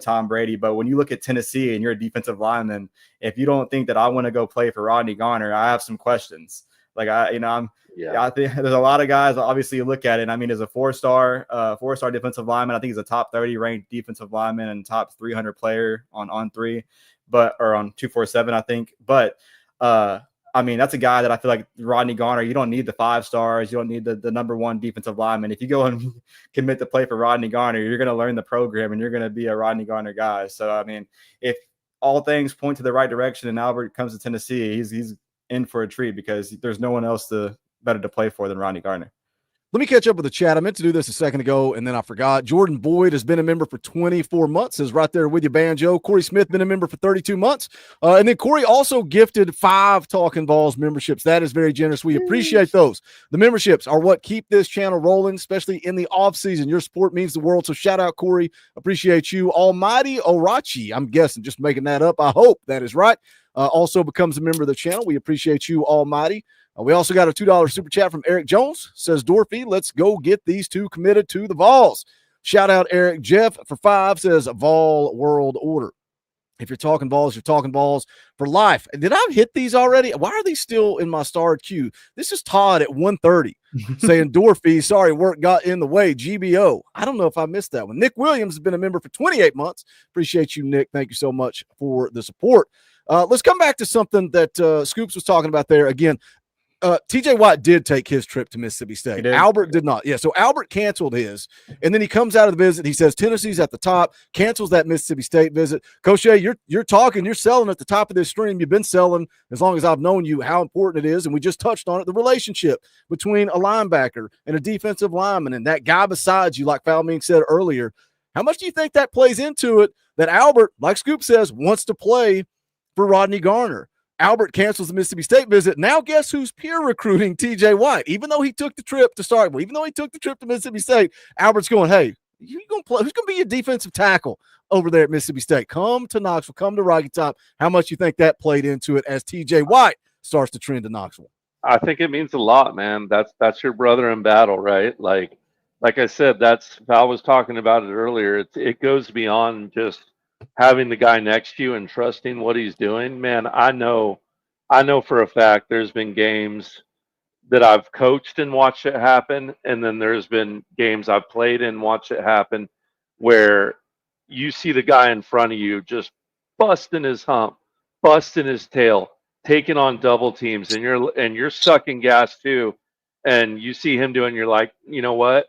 Tom Brady. But when you look at Tennessee and you're a defensive lineman, if you don't think that I want to go play for Rodney Garner, I have some questions. Like I think there's a lot of guys. Obviously, you look at it. I mean, as a four-star defensive lineman, I think he's a top 30 ranked defensive lineman and top 300 player on 3, or on 247, I think. But I mean, that's a guy that I feel like Rodney Garner. You don't need the 5 stars. You don't need the number 1 defensive lineman. If you go and commit to play for Rodney Garner, you're going to learn the program and you're going to be a Rodney Garner guy. So I mean, if all things point to the right direction and Albert comes to Tennessee, he's in for a treat because there's no one else better to play for than Rodney Garner. Let me catch up with the chat. I meant to do this a second ago, and then I forgot. Jordan Boyd has been a member for 24 months, is right there with you, Banjo. Corey Smith been a member for 32 months. And then Corey also gifted 5 Talkin VAWLS memberships. That is very generous. We appreciate those. The memberships are what keep this channel rolling, especially in the off-season. Your support means the world, so shout out, Corey. Appreciate you. Almighty Orachi, I'm guessing, just making that up. I hope that is right. Also becomes a member of the channel. We appreciate you, Almighty. We also got a $2 super chat from Eric Jones. Says, Dorfy, let's go get these 2 committed to the Vols. Shout out, Eric. Jeff for 5 says, Vol World Order. If you're talking Vols, you're talking Vols for life. Did I hit these already? Why are these still in my starred queue? This is Todd at 1:30 saying, Dorfy, sorry, work got in the way. GBO. I don't know if I missed that one. Nick Williams has been a member for 28 months. Appreciate you, Nick. Thank you so much for the support. Let's come back to something that Scoops was talking about there. Again, TJ Watt did take his trip to Mississippi State. Albert did not. Yeah, so Albert canceled his, and then he comes out of the visit. He says Tennessee's at the top, cancels that Mississippi State visit. Coach Shea, you're talking, you're selling at the top of this stream. You've been selling as long as I've known you how important it is, and we just touched on it, the relationship between a linebacker and a defensive lineman and that guy beside you, like Falming said earlier. How much do you think that plays into it that Albert, like Scoop says, wants to play for Rodney Garner? Albert cancels the Mississippi State visit. Now guess who's peer recruiting TJ White? Even though he took the trip to start with, even though he took the trip to Mississippi State, Albert's going, hey, you gonna play? Who's going to be your defensive tackle over there at Mississippi State? Come to Knoxville, come to Rocky Top. How much you think that played into it as TJ White starts to trend to Knoxville? I think it means a lot, man. That's your brother in battle, right? Like I said, Val was talking about it earlier. It goes beyond just having the guy next to you and trusting what he's doing. Man, I know for a fact there's been games that I've coached and watched it happen, and then there's been games I've played and watched it happen where you see the guy in front of you just busting his hump, busting his tail, taking on double teams, and you're sucking gas too, and you see him doing, you're like, you know what?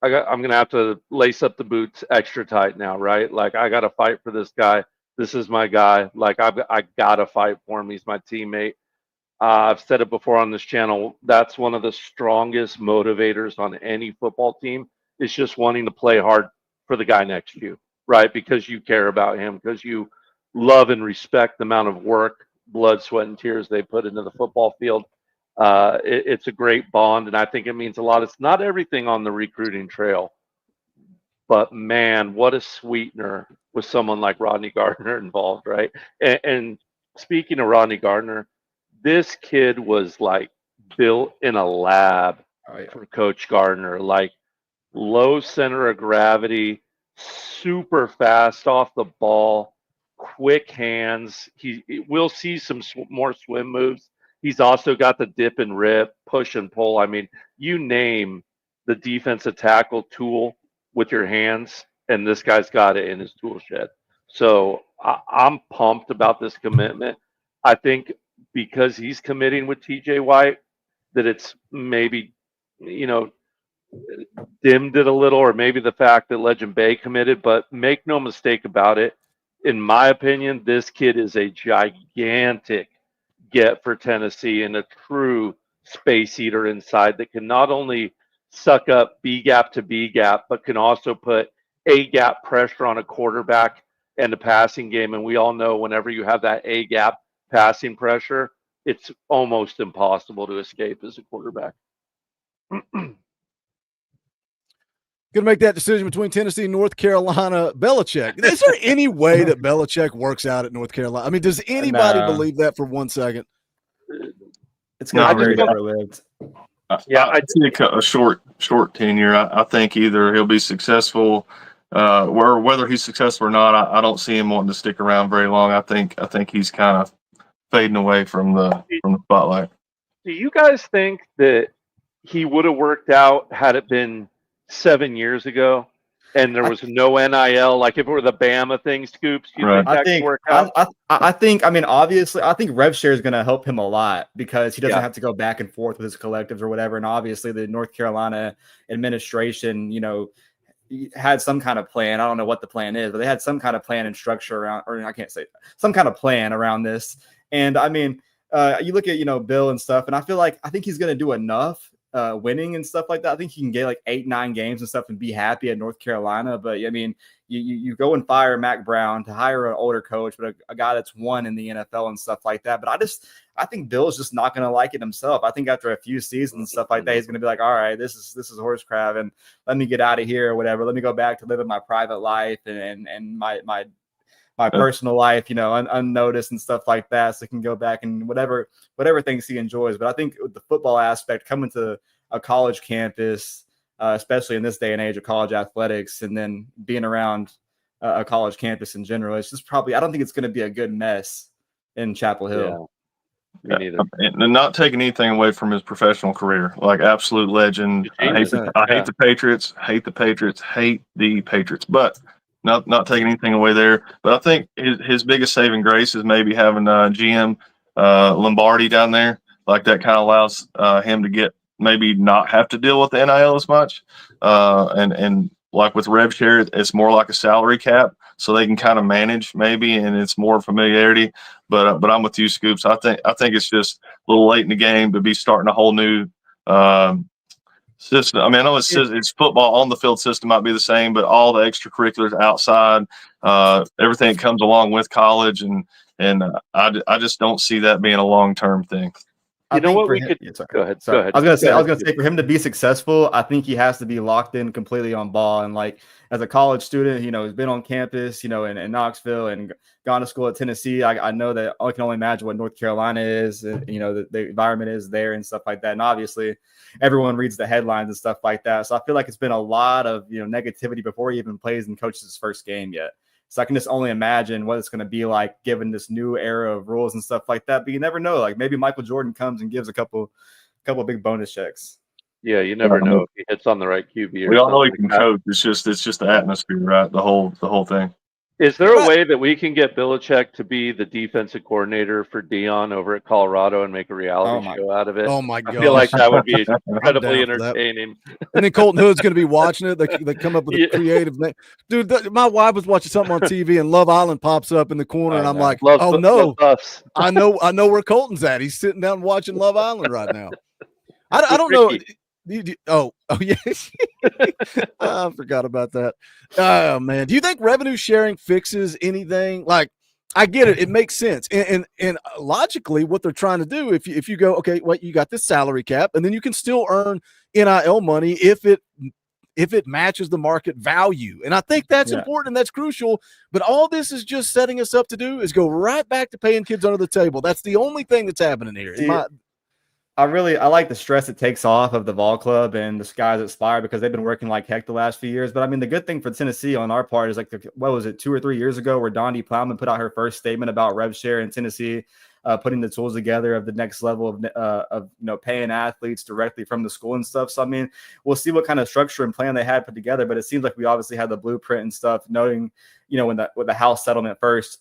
I'm gonna have to lace up the boots extra tight now, right? Like I gotta fight for this guy. This is my guy. Like I gotta fight for him. He's my teammate. I've said it before on this channel. That's one of the strongest motivators on any football team. Is just wanting to play hard for the guy next to you, right? Because you care about him, because you love and respect the amount of work, blood, sweat, and tears they put into the football field. It's a great bond, and I think it means a lot. It's not everything on the recruiting trail, but man, what a sweetener with someone like Rodney Gardner involved, right? And speaking of Rodney Gardner, this kid was like built in a lab for Coach Gardner, like low center of gravity, super fast off the ball, quick hands. We'll see some more swim moves. He's also got the dip and rip, push and pull. I mean, you name the defensive tackle tool with your hands, and this guy's got it in his tool shed. So I'm pumped about this commitment. I think because he's committing with TJ White, that it's maybe, dimmed it a little, or maybe the fact that Legend Bay committed. But make no mistake about it, in my opinion, this kid is a gigantic get for Tennessee and a true space eater inside that can not only suck up B gap to B gap, but can also put A gap pressure on a quarterback and the passing game. And we all know whenever you have that A gap passing pressure, it's almost impossible to escape as a quarterback. Going to make that decision between Tennessee and North Carolina. Belichick. Is there any way that Belichick works out at North Carolina? I mean, does anybody believe that for 1 second? It's not very short-lived. Yeah, I think a short tenure. I think either he'll be successful, or whether he's successful or not, I don't see him wanting to stick around very long. I think he's kind of fading away from the spotlight. Do you guys think that he would have worked out had it been 7 years ago and there was no NIL, like if it were the Bama thing, Scoops? Do you think that could work out? I mean, obviously, I think rev share is going to help him a lot because he doesn't have to go back and forth with his collectives or whatever. And obviously, the North Carolina administration, had some kind of plan. I don't know what the plan is, but they had some kind of plan and structure around, or I can't say some kind of plan around this. And I mean, you look at, Bill and stuff, and I think he's going to do enough winning and stuff like that. I think he can get like 8-9 games and stuff and be happy at North Carolina. But I mean, you go and fire Mac Brown to hire an older coach, but a guy that's won in the NFL and stuff like that. But I think Bill's just not going to like it himself. I think after a few seasons and stuff like that, he's going to be like, all right, this is horse crap, and let me get out of here or whatever. Let me go back to living my private life and my personal life, unnoticed and stuff like that. So he can go back and whatever things he enjoys. But I think with the football aspect, coming to a college campus, especially in this day and age of college athletics, and then being around a college campus in general, it's just probably, I don't think it's going to be a good mess in Chapel Hill. Yeah, me neither. And not taking anything away from his professional career, like absolute legend. I hate the Patriots, hate the Patriots, but not taking anything away there. But I think his biggest saving grace is maybe having GM Lombardi down there. Like that kind of allows him to get maybe not have to deal with the NIL as much. And like with rev share, it's more like a salary cap, so they can kind of manage maybe, and it's more familiarity. But I'm with you, Scoops. I think it's just a little late in the game to be starting a whole new system. I mean, I know it's football on the field system might be the same, but all the extracurriculars outside, everything that comes along with college, and I just don't see that being a long-term thing. You know what we could go ahead. Go ahead. I was gonna say for him to be successful, I think he has to be locked in completely on ball. And like as a college student, he's been on campus, in Knoxville and gone to school at Tennessee. I know that I can only imagine what North Carolina is, and, the environment is there and stuff like that. And obviously, everyone reads the headlines and stuff like that. So I feel like it's been a lot of negativity before he even plays and coaches his first game yet. So I can just only imagine what it's going to be like given this new era of rules and stuff like that. But you never know. Like maybe Michael Jordan comes and gives a couple big bonus checks. Yeah, you never know if he hits on the right QB. We all know he can coach. It's just the atmosphere, right? The whole thing. Is there a way that we can get Belichick to be the defensive coordinator for Dereon over at Colorado and make a reality show out of it? Oh my god! I feel like that would be incredibly entertaining. And then Colton Hood's going to be watching it. They come up with a creative name. Dude, my wife was watching something on TV and Love Island pops up in the corner, and I'm like, oh no, I know where Colton's at. He's sitting down watching Love Island right now. I don't know. Oh yes, I forgot about that. Oh man, do you think revenue sharing fixes anything? Like, I get it; it makes sense, and logically, what they're trying to do, if you go, okay, well, you got this salary cap, and then you can still earn NIL money if it matches the market value, and I think that's important and that's crucial. But all this is just setting us up to do is go right back to paying kids under the table. That's the only thing that's happening here. I like the stress it takes off of the Vol Club and the skies at Spire because they've been working like heck the last few years. But I mean, the good thing for Tennessee on our part is like, what was it, 2 or 3 years ago where Dondi Plowman put out her first statement about rev share in Tennessee, putting the tools together of the next level of paying athletes directly from the school and stuff. So I mean, we'll see what kind of structure and plan they had put together. But it seems like we obviously had the blueprint and stuff, knowing when the House settlement first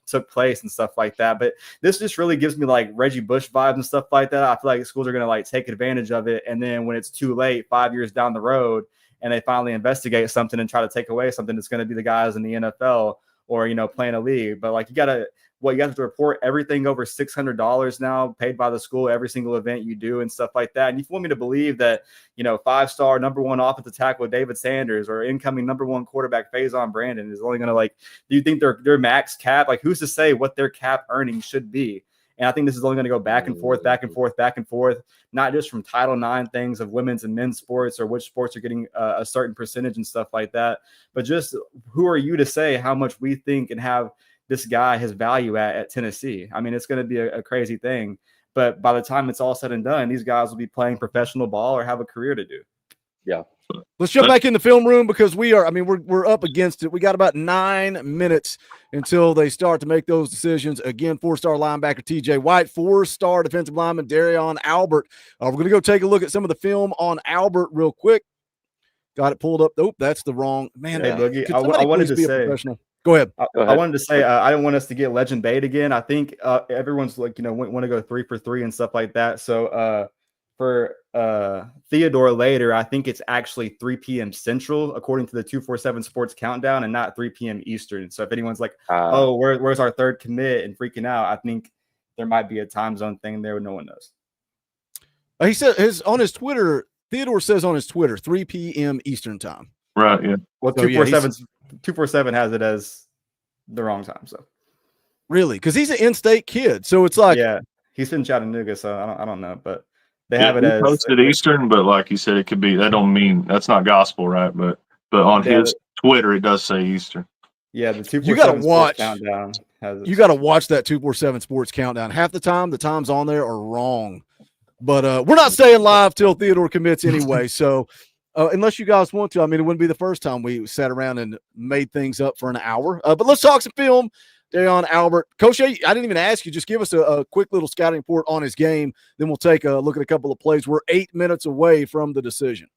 took place and stuff like that. But this just really gives me like Reggie Bush vibes and stuff like that. I feel like schools are going to like take advantage of it. And then when it's too late, 5 years down the road, and they finally investigate something and try to take away something, it's going to be the guys in the NFL or, playing a league. But like you have to report everything over $600 now paid by the school, every single event you do and stuff like that. And if you want me to believe that, 5-star number one offensive tackle David Sanders or incoming number one quarterback Faison Brandon is only going to do you think their max cap, like who's to say what their cap earnings should be? And I think this is only going to go back and forth, not just from Title IX things of women's and men's sports or which sports are getting a certain percentage and stuff like that, but just who are you to say how much we think and have this guy has value at Tennessee? I mean, it's going to be a crazy thing, but by the time it's all said and done, these guys will be playing professional ball or have a career to do. Yeah. Let's jump back in the film room because we're up against it. We got about 9 minutes until they start to make those decisions. Again, 4-star linebacker TJ White, 4-star defensive lineman Darion Albert. We're going to go take a look at some of the film on Albert real quick. Got it pulled up. Oh, that's the wrong man. Hey, Boogie, I wanted to say, go ahead. I wanted to say I didn't want us to get legend bait again. I think everyone's like want to go 3 for 3 and stuff like that. So for Theodore later, I think it's actually 3 p.m. Central according to the 247 Sports Countdown, and not 3 p.m. Eastern. So if anyone's like, "Oh, where's our third commit?" and freaking out, I think there might be a time zone thing there. No one knows. He said on his Twitter. Theodore says on his Twitter 3 p.m. Eastern time. Right. Yeah. Well, 247 has it as the wrong time. So really, because he's an in-state kid, so it's like he's in Chattanooga, so I don't know, but they have it as posted Eastern. But like you said, it could be. That don't mean that's not gospel, right? But on his Twitter, it does say Eastern. Yeah, the 247 you got to watch. Countdown has it. You got to watch that 247 Sports Countdown. Half the time, the times on there are wrong. But we're not staying live till Theodore commits anyway. So unless you guys want to, I mean, it wouldn't be the first time we sat around and made things up for an hour. But let's talk some film. Darion Albert. Coach, I didn't even ask you. Just give us a quick little scouting report on his game. Then we'll take a look at a couple of plays. We're 8 minutes away from the decision.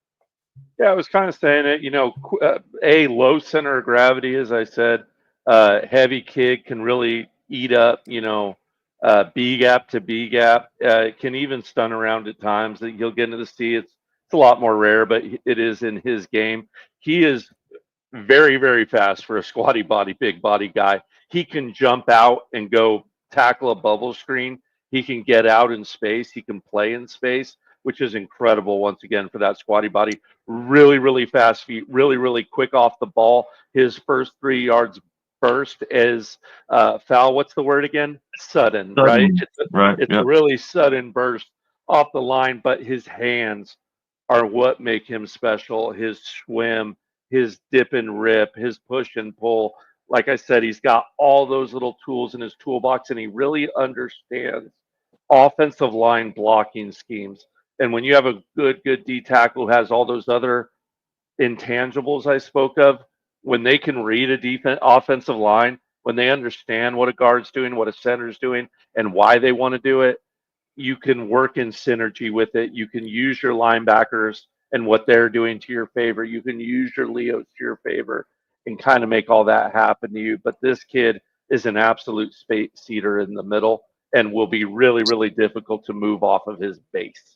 Yeah, I was kind of saying it, a low center of gravity, as I said, heavy kid can really eat up, B gap to B gap. Can even stun around at times. That he'll get into the C. It's a lot more rare, but it is in his game. He is very, very fast for a squatty body, big body guy. He can jump out and go tackle a bubble screen. He can get out in space. He can play in space, which is incredible once again for that squatty body. Really, really fast feet, really, really quick off the ball. His first 3 yards burst is foul. What's the word again? Sudden, right? It's a really sudden burst off the line, but his hands are what make him special. His swim, his dip and rip, his push and pull. Like I said, he's got all those little tools in his toolbox, and he really understands offensive line blocking schemes. And when you have a good D tackle who has all those other intangibles I spoke of, when they can read a offensive line, when they understand what a guard's doing, what a center's doing, and why they want to do it, you can work in synergy with it. You can use your linebackers and what they're doing to your favor. You can use your Leos to your favor and kind of make all that happen to you. But this kid is an absolute space seater in the middle and will be really, really difficult to move off of his base.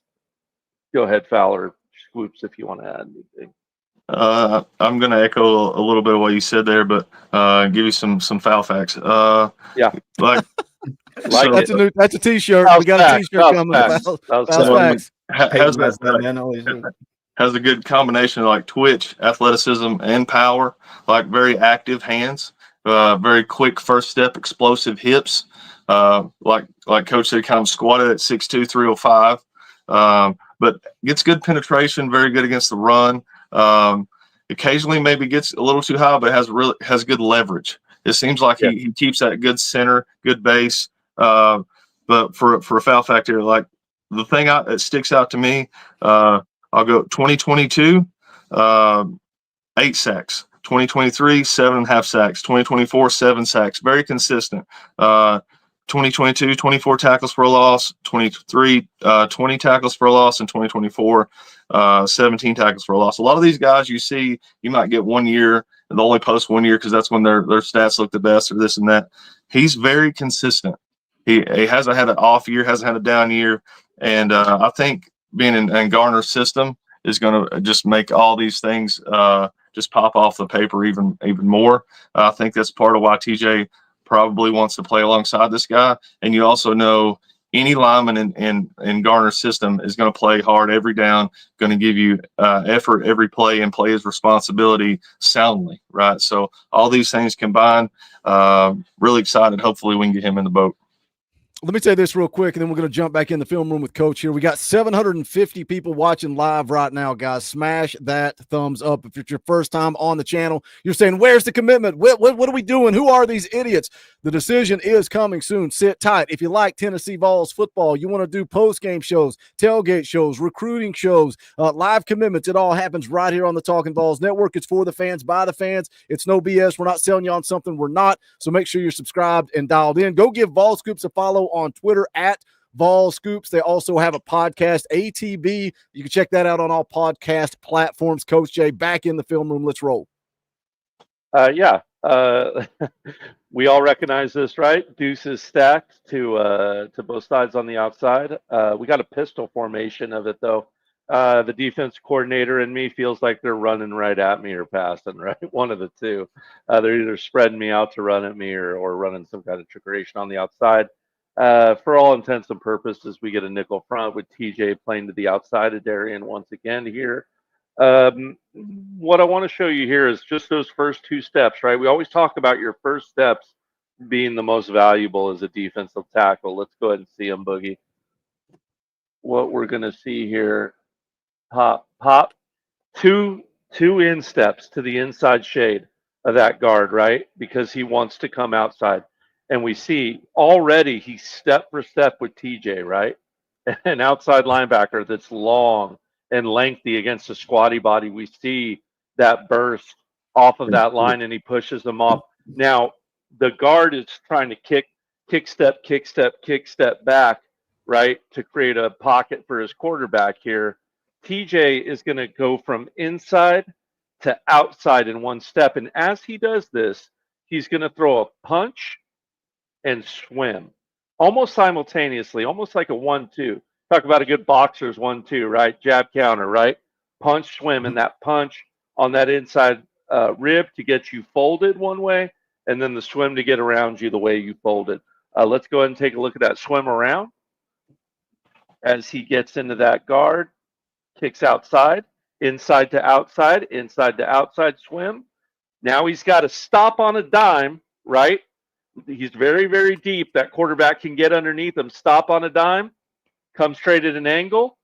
Go ahead, Fowler. Swoops, if you want to add anything. I'm going to echo a little bit of what you said there, but give you some foul facts. Yeah. Like Like so, that's a t-shirt. Foul We got facts, a t-shirt foul coming. facts. Foul Foul facts. has a good combination of like twitch, athleticism, and power. Like very active hands, very quick first step, explosive hips. Like Coach said, kind of squatted at 6'2", 305. But gets good penetration, very good against the run. Occasionally maybe gets a little too high, but has good leverage. It seems like he keeps that good center, good base. But for a foul factor, like the thing that sticks out to me, I'll go 2022, 8 sacks. 2023, 7.5 sacks. 2024, 7 sacks. Very consistent. 2022, 24 tackles for a loss. 23, 20 tackles for a loss. And 2024, 17 tackles for a loss. A lot of these guys you see, you might get 1 year and they only post 1 year because that's when their stats look the best or this and that. He's very consistent. He hasn't had an off year, hasn't had a down year. And I think being in Garner's system is going to just make all these things just pop off the paper even more. I think that's part of why TJ probably wants to play alongside this guy. And you also know any lineman in Garner's system is going to play hard every down, going to give you effort every play and play his responsibility soundly, right? So all these things combined, really excited. Hopefully we can get him in the boat. Let me say this real quick, and then we're going to jump back in the film room with Coach here. We got 750 people watching live right now, guys. Smash that thumbs up. If it's your first time on the channel, you're saying, where's the commitment? What are we doing? Who are these idiots? The decision is coming soon. Sit tight. If you like Tennessee Vols football, you want to do post-game shows, tailgate shows, recruiting shows, live commitments, it all happens right here on the Talkin VAWLS Network. It's for the fans, by the fans. It's no BS. We're not selling you on something we're not, so make sure you're subscribed and dialed in. Go give Vols Scoops a follow on Twitter at Vols Scoops. They also have a podcast, ATB. You can check that out on all podcast platforms. Coach Jay, back in the film room. Let's roll. We all recognize this, right? Deuces stacked to both sides on the outside. We got a pistol formation of it, though. The defense coordinator and me feels like they're running right at me or passing, right? One of the two. They're either spreading me out to run at me or running some kind of trickeration on the outside. For all intents and purposes, we get a nickel front with TJ playing to the outside of Dereon once again here. What I want to show you here is just those first 2 steps, right? We always talk about your first steps being the most valuable as a defensive tackle. Let's go ahead and see them, Boogie. What we're going to see here, pop, 2 insteps to the inside shade of that guard, right? Because he wants to come outside. And we see already he's step for step with TJ, right? An outside linebacker that's long and lengthy against a squatty body. We see that burst off of that line and he pushes them off. Now, the guard is trying to kick step back, right, to create a pocket for his quarterback here. TJ is going to go from inside to outside in 1 step. And as he does this, he's going to throw a punch and swim. almost simultaneously, almost like a 1-2. Talk about a good boxer's 1-2, right? Jab counter, right? Punch, swim, and that punch on that inside rib to get you folded one way, and then the swim to get around you the way you folded. Let's go ahead and take a look at that swim around as he gets into that guard, kicks outside, inside to outside swim. Now he's got to stop on a dime, right? He's very, very deep. That quarterback can get underneath him, stop on a dime, come straight at an angle.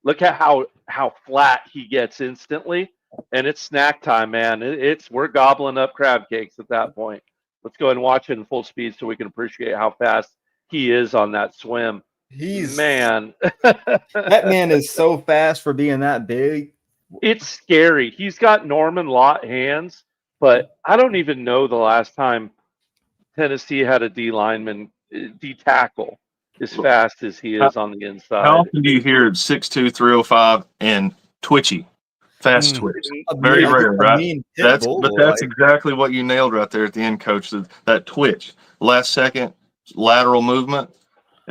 Look at how flat he gets instantly. And it's snack time, man. We're gobbling up crab cakes at that point. Let's go ahead and watch it in full speed so we can appreciate how fast he is on that swim. Man. That man is so fast for being that big. It's scary. He's got Norman Lott hands, but I don't even know the last time Tennessee had a D lineman, D tackle, as fast as he is on the inside. How often do you hear 6'2", 305 and twitchy? Fast twitch. Very rare, right? That's exactly what you nailed right there at the end, Coach. That twitch. Last second lateral movement.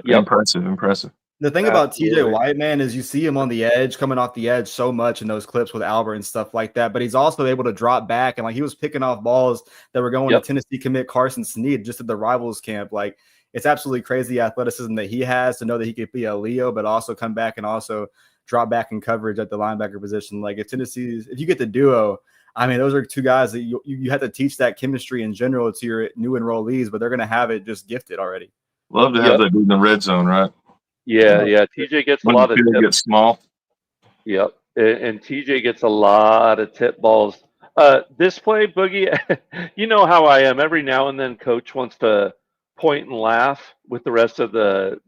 Yep. Impressive. The thing about TJ White, man, is you see him on the edge, coming off the edge so much in those clips with Albert and stuff like that. But he's also able to drop back, and like he was picking off balls that were going to Tennessee commit Carson Snead just at the Rivals camp. Like, it's absolutely crazy the athleticism that he has to know that he could be a Leo, but also come back and also drop back in coverage at the linebacker position. Like, if you get the duo, I mean, those are two guys that you have to teach that chemistry in general to your new enrollees, but they're going to have it just gifted already. Love to have that in the red zone, right? Yeah. TJ gets a lot of tips. Gets small. Yep, and TJ gets a lot of tip balls. This play, Boogie, you know how I am. Every now and then, Coach wants to point and laugh with the rest of the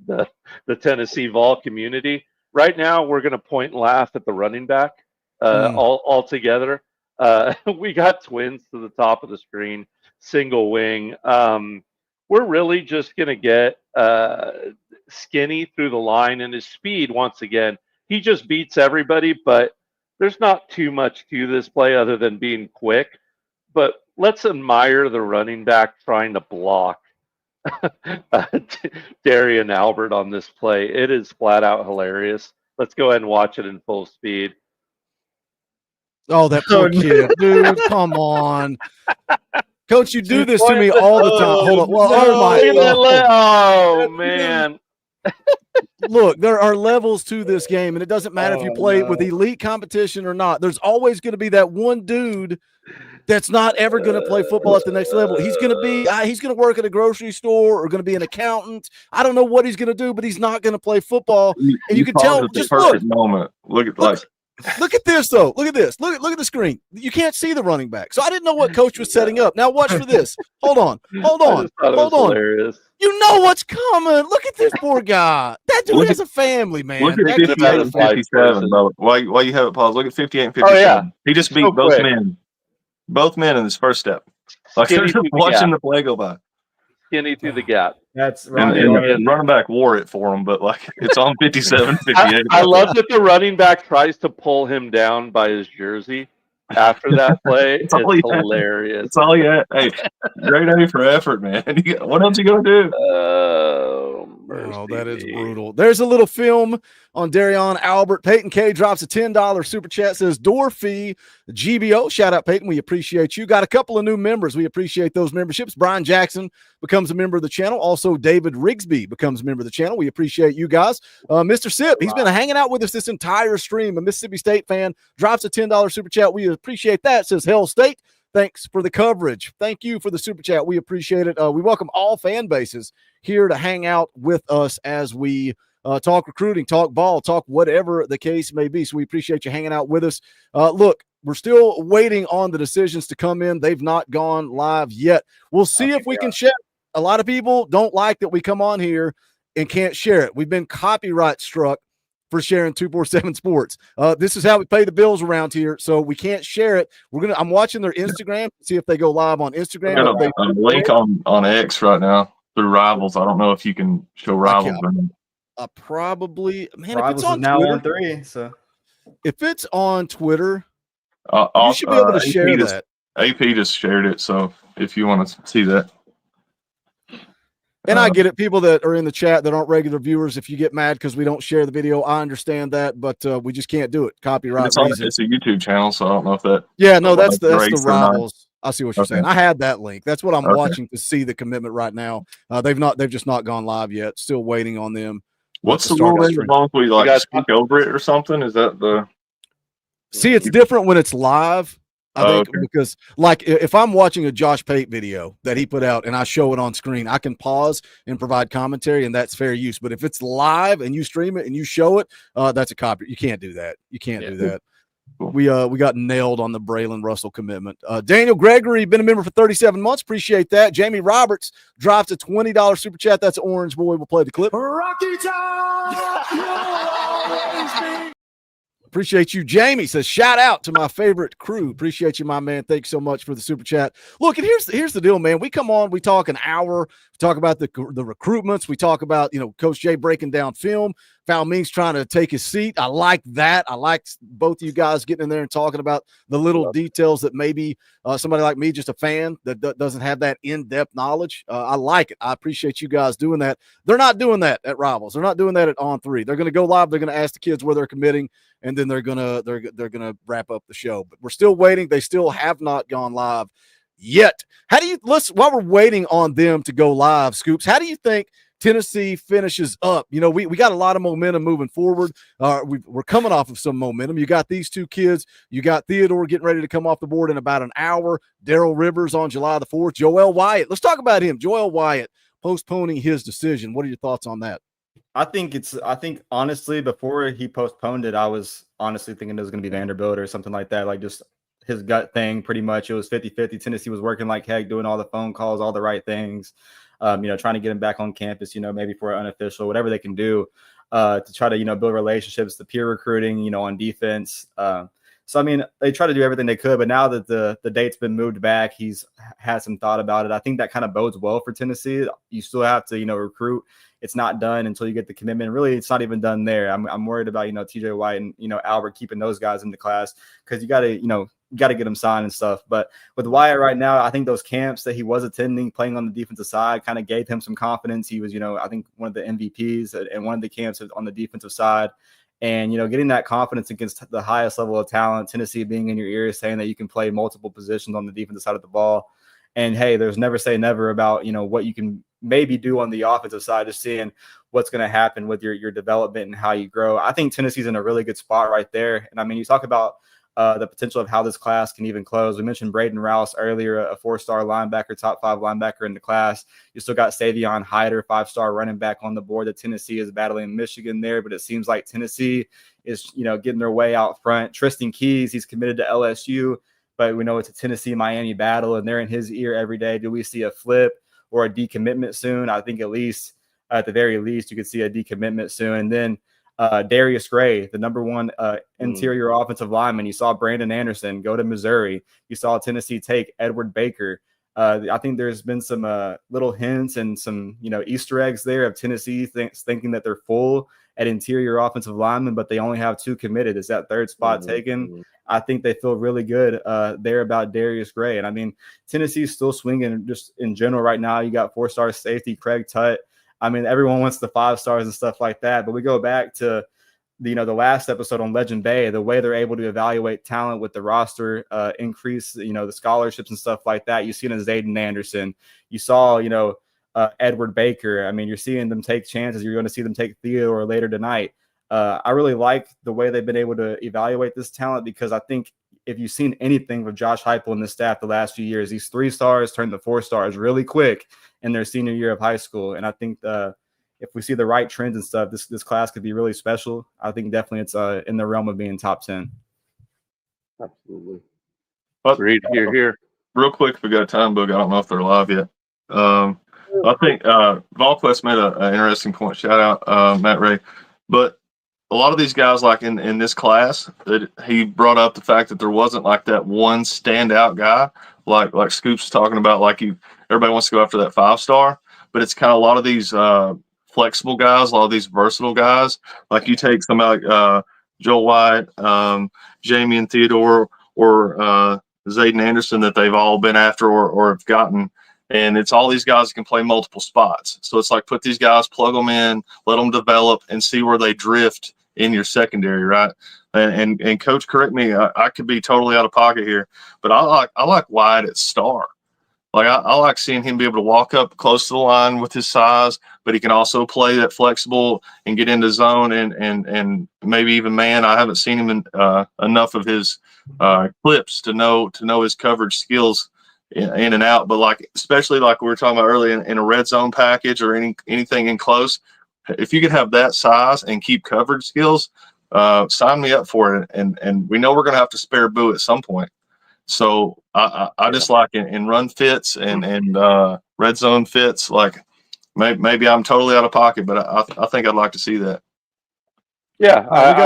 Tennessee Vol community. Right now, we're going to point and laugh at the running back all together. We got twins to the top of the screen, single wing. We're really just going to get Skinny through the line, and his speed, once again, he just beats everybody, but there's not too much to this play other than being quick. But let's admire the running back trying to block Darion Albert on this play. It is flat out hilarious. Let's go ahead and watch it in full speed. Oh, that poor kid, dude! Come on, Coach, you do this to me all the time. Hold on. Well, oh my God. Oh man. Look, there are levels to this game, and it doesn't matter if you play with elite competition or not. There's always going to be that one dude that's not ever going to play football at the next level. He's going to work at a grocery store or going to be an accountant. I don't know what he's going to do, but he's not going to play football. And you can tell. Just look. Moment. Look at this, though. Look at this. Look at the screen. You can't see the running back. So I didn't know what Coach was setting up. Now watch for this. Hold on. Hilarious. You know what's coming. Look at this poor guy. That dude has a family, man. Look at 58 and 57, brother. While you have it paused, look at 58 and 57. Oh, yeah. He just beat both men in his first step. Like they're just watching the play go by. Skinny through the gap. That's right. And running back wore it for him, but like it's on 57, 58. I love that the running back tries to pull him down by his jersey after that play. It's hilarious. It's all you had. Hey, great A for effort, man. What else you gonna do? Oh, that is brutal. There's a little film on Darion Albert. Peyton K drops a $10 super chat, says door fee GBO. Shout out, Peyton. We appreciate you. Got a couple of new members. We appreciate those memberships. Brian Jackson becomes a member of the channel. Also, David Rigsby becomes a member of the channel. We appreciate you guys. Mr. Sip, he's been hanging out with us this entire stream. A Mississippi State fan drops a $10 super chat. We appreciate that. Says Hell State. Thanks for the coverage. Thank you for the super chat. We appreciate it. We welcome all fan bases here to hang out with us as we talk recruiting, talk ball, talk whatever the case may be. So we appreciate you hanging out with us. Look, we're still waiting on the decisions to come in. They've not gone live yet. We'll see if we can share. A lot of people don't like that we come on here and can't share it. We've been copyright struck for sharing 247 Sports. This is how we pay the bills around here, so we can't share it. I'm watching their Instagram, see if they go live on Instagram. I got a link on X right now through Rivals. I don't know if you can show Rivals. Probably, man. Rivals if it's on now Twitter, on 3, so if it's on Twitter, you should be able to share that. AP just shared it, so if you want to see that. And I get it. People that are in the chat that aren't regular viewers, if you get mad because we don't share the video, I understand that, but we just can't do it. Copyright reasons. It's a YouTube channel, so I don't know if that. Yeah, no, that's the not. Rivals. I see what you're saying. I had that link. That's what I'm watching to see the commitment right now. They've just not gone live yet. Still waiting on them. What's the rule as long as we like speak over it or something? Is that the? See, it's different when it's live. I think because like if I'm watching a Josh Pate video that he put out and I show it on screen, I can pause and provide commentary and that's fair use. But if it's live and you stream it and you show it, that's a copy. You can't do that. You can't do that. Cool. We got nailed on the Braylon Russell commitment. Daniel Gregory, been a member for 37 months. Appreciate that. Jamie Roberts drops a $20 super chat. That's Orange Boy. We'll play the clip. Rocky Top! Appreciate you. Jamie says, shout out to my favorite crew. Appreciate you, my man. Thanks so much for the super chat. Look, and here's the deal, man. We come on, we talk an hour, we talk about the recruitments, we talk about, Coach Jay breaking down film, Foul Ming's trying to take his seat. I like that. I like both of you guys getting in there and talking about the little details that maybe somebody like me, just a fan that doesn't have that in-depth knowledge. I like it. I appreciate you guys doing that. They're not doing that at Rivals. They're not doing that at On3. They're going to go live. They're going to ask the kids where they're committing, and then they're gonna wrap up the show. But we're still waiting. They still have not gone live yet. While we're waiting on them to go live, Scoops, how do you think Tennessee finishes up? We got a lot of momentum moving forward. We're coming off of some momentum. You got these two kids. You got Theodore getting ready to come off the board in about an hour. Darrell Rivers on July the 4th. Joel Wyatt. Let's talk about him. Joel Wyatt postponing his decision. What are your thoughts on that? I think honestly, before he postponed it, I was honestly thinking it was going to be Vanderbilt or something like that. Like just his gut thing, pretty much. It was 50-50. Tennessee was working like heck, doing all the phone calls, all the right things, trying to get him back on campus, maybe for an unofficial, whatever they can do to try to, build relationships, the peer recruiting, on defense. So, they try to do everything they could, but now that the date's been moved back, he's had some thought about it. I think that kind of bodes well for Tennessee. You still have to, recruit. It's not done until you get the commitment. Really, it's not even done there. I'm worried about, TJ White and, Albert keeping those guys in the class because you got to get them signed and stuff. But with Wyatt right now, I think those camps that he was attending, playing on the defensive side, kind of gave him some confidence. He was, I think one of the MVPs and one of the camps on the defensive side. And, getting that confidence against the highest level of talent, Tennessee being in your ear saying that you can play multiple positions on the defensive side of the ball. And, hey, there's never say never about, what you can maybe do on the offensive side, just seeing what's going to happen with your development and how you grow. I think Tennessee's in a really good spot right there. And, you talk about the potential of how this class can even close. We mentioned Braden Rouse earlier, a 4-star linebacker, top 5 linebacker in the class. You still got Savion Hyder, 5-star running back on the board that Tennessee is battling Michigan there, but it seems like Tennessee is, getting their way out front. Tristan Keys, he's committed to LSU, but we know it's a Tennessee-Miami battle, and they're in his ear every day. Do we see a flip or a decommitment soon? I think at the very least, you could see a decommitment soon. And then Darius Gray, the number 1 interior offensive lineman. You saw Brandon Anderson go to Missouri. You saw Tennessee take Edward Baker. I think there's been some little hints and some, Easter eggs there of Tennessee thinking that they're full at interior offensive linemen, but they only have 2 committed. Is that 3rd spot taken? I think they feel really good there about Darius Gray. And Tennessee's still swinging just in general right now. You got 4-star safety Craig Tutt. Everyone wants the 5 stars and stuff like that, but we go back to the last episode on Legend Bay, the way they're able to evaluate talent with the roster increase, the scholarships and stuff like that. You see it in Zayden Anderson. You saw, Edward Baker. You're seeing them take chances. You're going to see them take Theodore later tonight. I really like the way they've been able to evaluate this talent because I think if you've seen anything with Josh Heupel and the staff the last few years, these 3 stars turned to 4 stars really quick in their senior year of high school. And I think if we see the right trends and stuff, this class could be really special. I think definitely it's in the realm of being top 10. Absolutely. Agreed. Here. Real quick, if we got a time book, I don't know if they're live yet. I think VolQuest made an interesting point. Shout out Matt Ray. But a lot of these guys, like in this class, that he brought up the fact that there wasn't like that one standout guy, like Scoops was talking about. Everybody wants to go after that 5-star, but it's kind of a lot of these flexible guys, a lot of these versatile guys. Like you take somebody like Joel White, Jamie and Theodore, or Zayden Anderson that they've all been after or have gotten And it's all these guys that can play multiple spots. So it's like put these guys, plug them in, let them develop, and see where they drift in your secondary, right? And coach, correct me, I could be totally out of pocket here, but I like Wyatt at star. Like I like seeing him be able to walk up close to the line with his size, but he can also play that flexible and get into zone and maybe even man. I haven't seen him in enough of his clips to know his coverage skills in and out. But like especially like we were talking about earlier in a red zone package or anything in close, if you could have that size and keep coverage skills, sign me up for it. And we know we're going to have to spare Boo at some point. So I just like in run fits and red zone fits. Like maybe I'm totally out of pocket, but I think I'd like to see that. Yeah,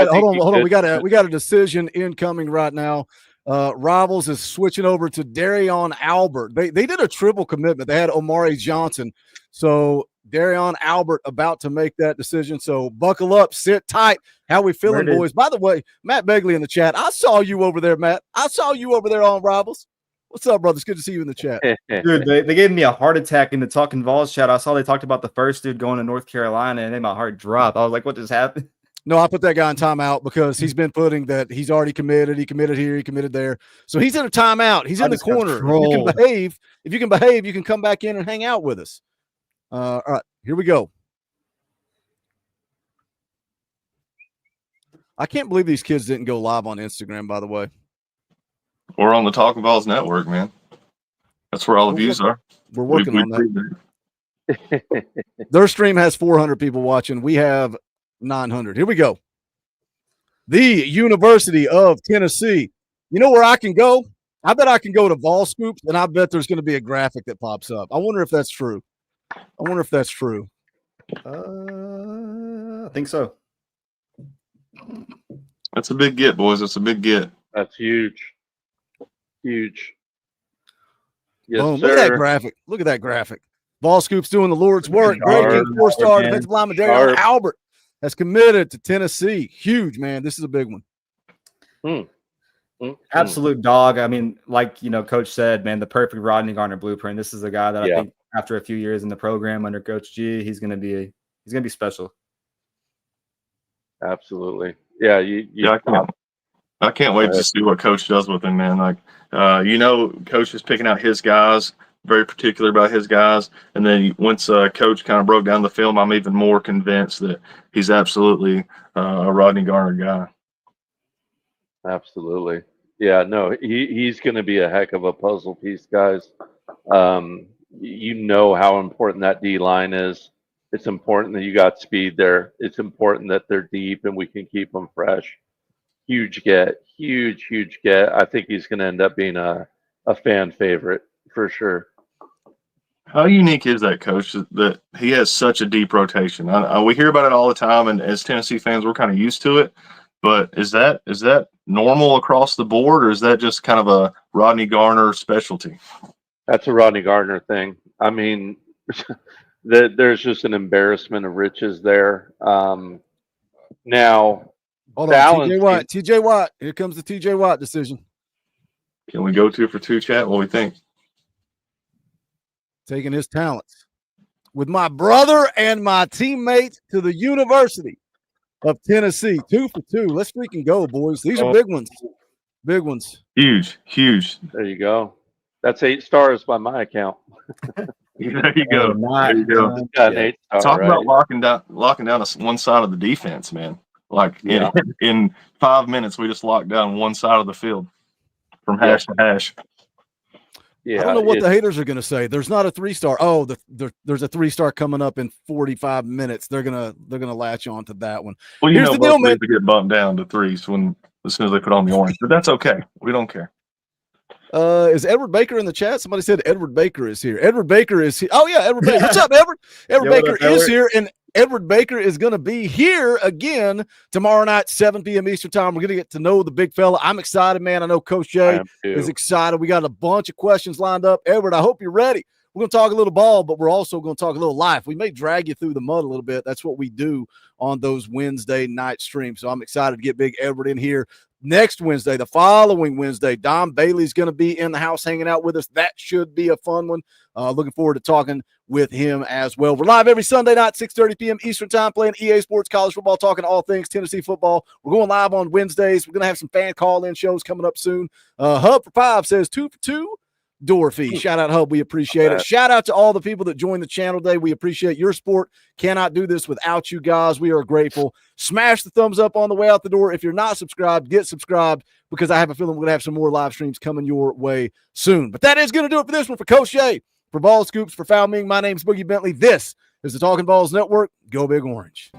hold on. We got a decision incoming right now. Rivals is switching over to Darion Albert. They did a triple commitment. They had Omari Johnson. So Darion Albert about to make that decision. So buckle up, sit tight. How we feeling, boys? By the way, Matt Begley in the chat. I saw you over there, Matt. I saw you over there on Rivals. What's up, brothers? Good to see you in the chat. Dude, they gave me a heart attack in the Talkin VAWLS chat. I saw they talked about the first dude going to North Carolina, and then my heart dropped. I was like, what just happened? No, I put that guy in timeout because he's been putting that he's already committed. He committed here. He committed there. So he's in a timeout. He's in the corner. You can behave. If you can behave, you can come back in and hang out with us. All right, here we go. I can't believe these kids didn't go live on Instagram, by the way. We're on the Talkin VAWLS network, man. That's where all the views are. We're working on that. Their stream has 400 people watching. We have 900. Here we go. The University of Tennessee. You know where I can go? I bet I can go to Vol Scoops, and I bet there's going to be a graphic that pops up. I wonder if that's true. I think so. That's a big get, boys. That's a big get. That's huge. Huge. Yes, boom. sir. Look at that graphic. Look at that graphic. Vol Scoops doing the Lord's work. Breaking 4-star defensive lineman Darion Albert has committed to Tennessee. Huge, man. This is a big one. Absolute dog. I mean, like, Coach said, man, the perfect Rodney Garner blueprint. This is a guy that I think after a few years in the program under Coach G, he's going to be special. Absolutely. Yeah. I can't wait to see what Coach does with him, man. Like, Coach is picking out his guys, very particular about his guys. And then once Coach kind of broke down the film, I'm even more convinced that he's absolutely a Rodney Garner guy. Absolutely. Yeah, no, he's going to be a heck of a puzzle piece, guys. You know how important that D line is. It's important that you got speed there. It's important that they're deep and we can keep them fresh. Huge get. I think he's going to end up being a fan favorite for sure. How unique is that, Coach, that he has such a deep rotation? We hear about it all the time, and as Tennessee fans, we're kind of used to it. But is that normal across the board, or is that just kind of a Rodney Garner specialty? That's a Rodney Garner thing. I mean, there's just an embarrassment of riches there. Now, hold on, TJ Watt. Here comes the TJ Watt decision. Can we go 2 for 2 chat? What do we think? Taking his talents with my brother and my teammate to the University of Tennessee. 2 for 2. Let's freaking go, boys. These are big ones. Big ones. Huge. There you go. That's 8 stars by my account. There you go. There you go. Talk about locking down one side of the defense, man. Like in 5 minutes, we just locked down one side of the field from hash to hash. Yeah, I don't know what the haters are going to say. There's not a 3-star. Oh, there's a 3-star coming up in 45 minutes. They're gonna latch on to that one. Well, here's the deal, man. To get bumped down to 3s as soon as they put on the orange, but that's okay. We don't care. Is Edward Baker in the chat? Somebody said Edward Baker is here. Edward Baker is here. Oh yeah, Edward Baker. What's up, Edward? Edward Baker is here, and Edward Baker is going to be here again tomorrow night, 7 p.m. Eastern time. We're going to get to know the big fella. I'm excited, man. I know Coach Jay is excited. We got a bunch of questions lined up. Edward, I hope you're ready. We're going to talk a little ball, but we're also going to talk a little life. We may drag you through the mud a little bit. That's what we do on those Wednesday night streams. So I'm excited to get Big Everett in here next Wednesday. The following Wednesday, Dom Bailey's going to be in the house hanging out with us. That should be a fun one. Looking forward to talking with him as well. We're live every Sunday night, 6:30 p.m. Eastern time, playing EA Sports College Football, talking all things Tennessee football. We're going live on Wednesdays. We're going to have some fan call-in shows coming up soon. Hub for 5 says 2 for 2. Door fee. Shout out, Hub. We appreciate it. Shout out to all the people that joined the channel today. We appreciate your support. Cannot do this without you guys. We are grateful. Smash the thumbs up on the way out the door. If you're not subscribed, get subscribed, because I have a feeling we're going to have some more live streams coming your way soon. But that is going to do it for this one. For Coach Shay, for Ball Scoops, for Foul Ming, my name's Boogie Bentley. This is the Talkin VAWLS Network. Go Big Orange.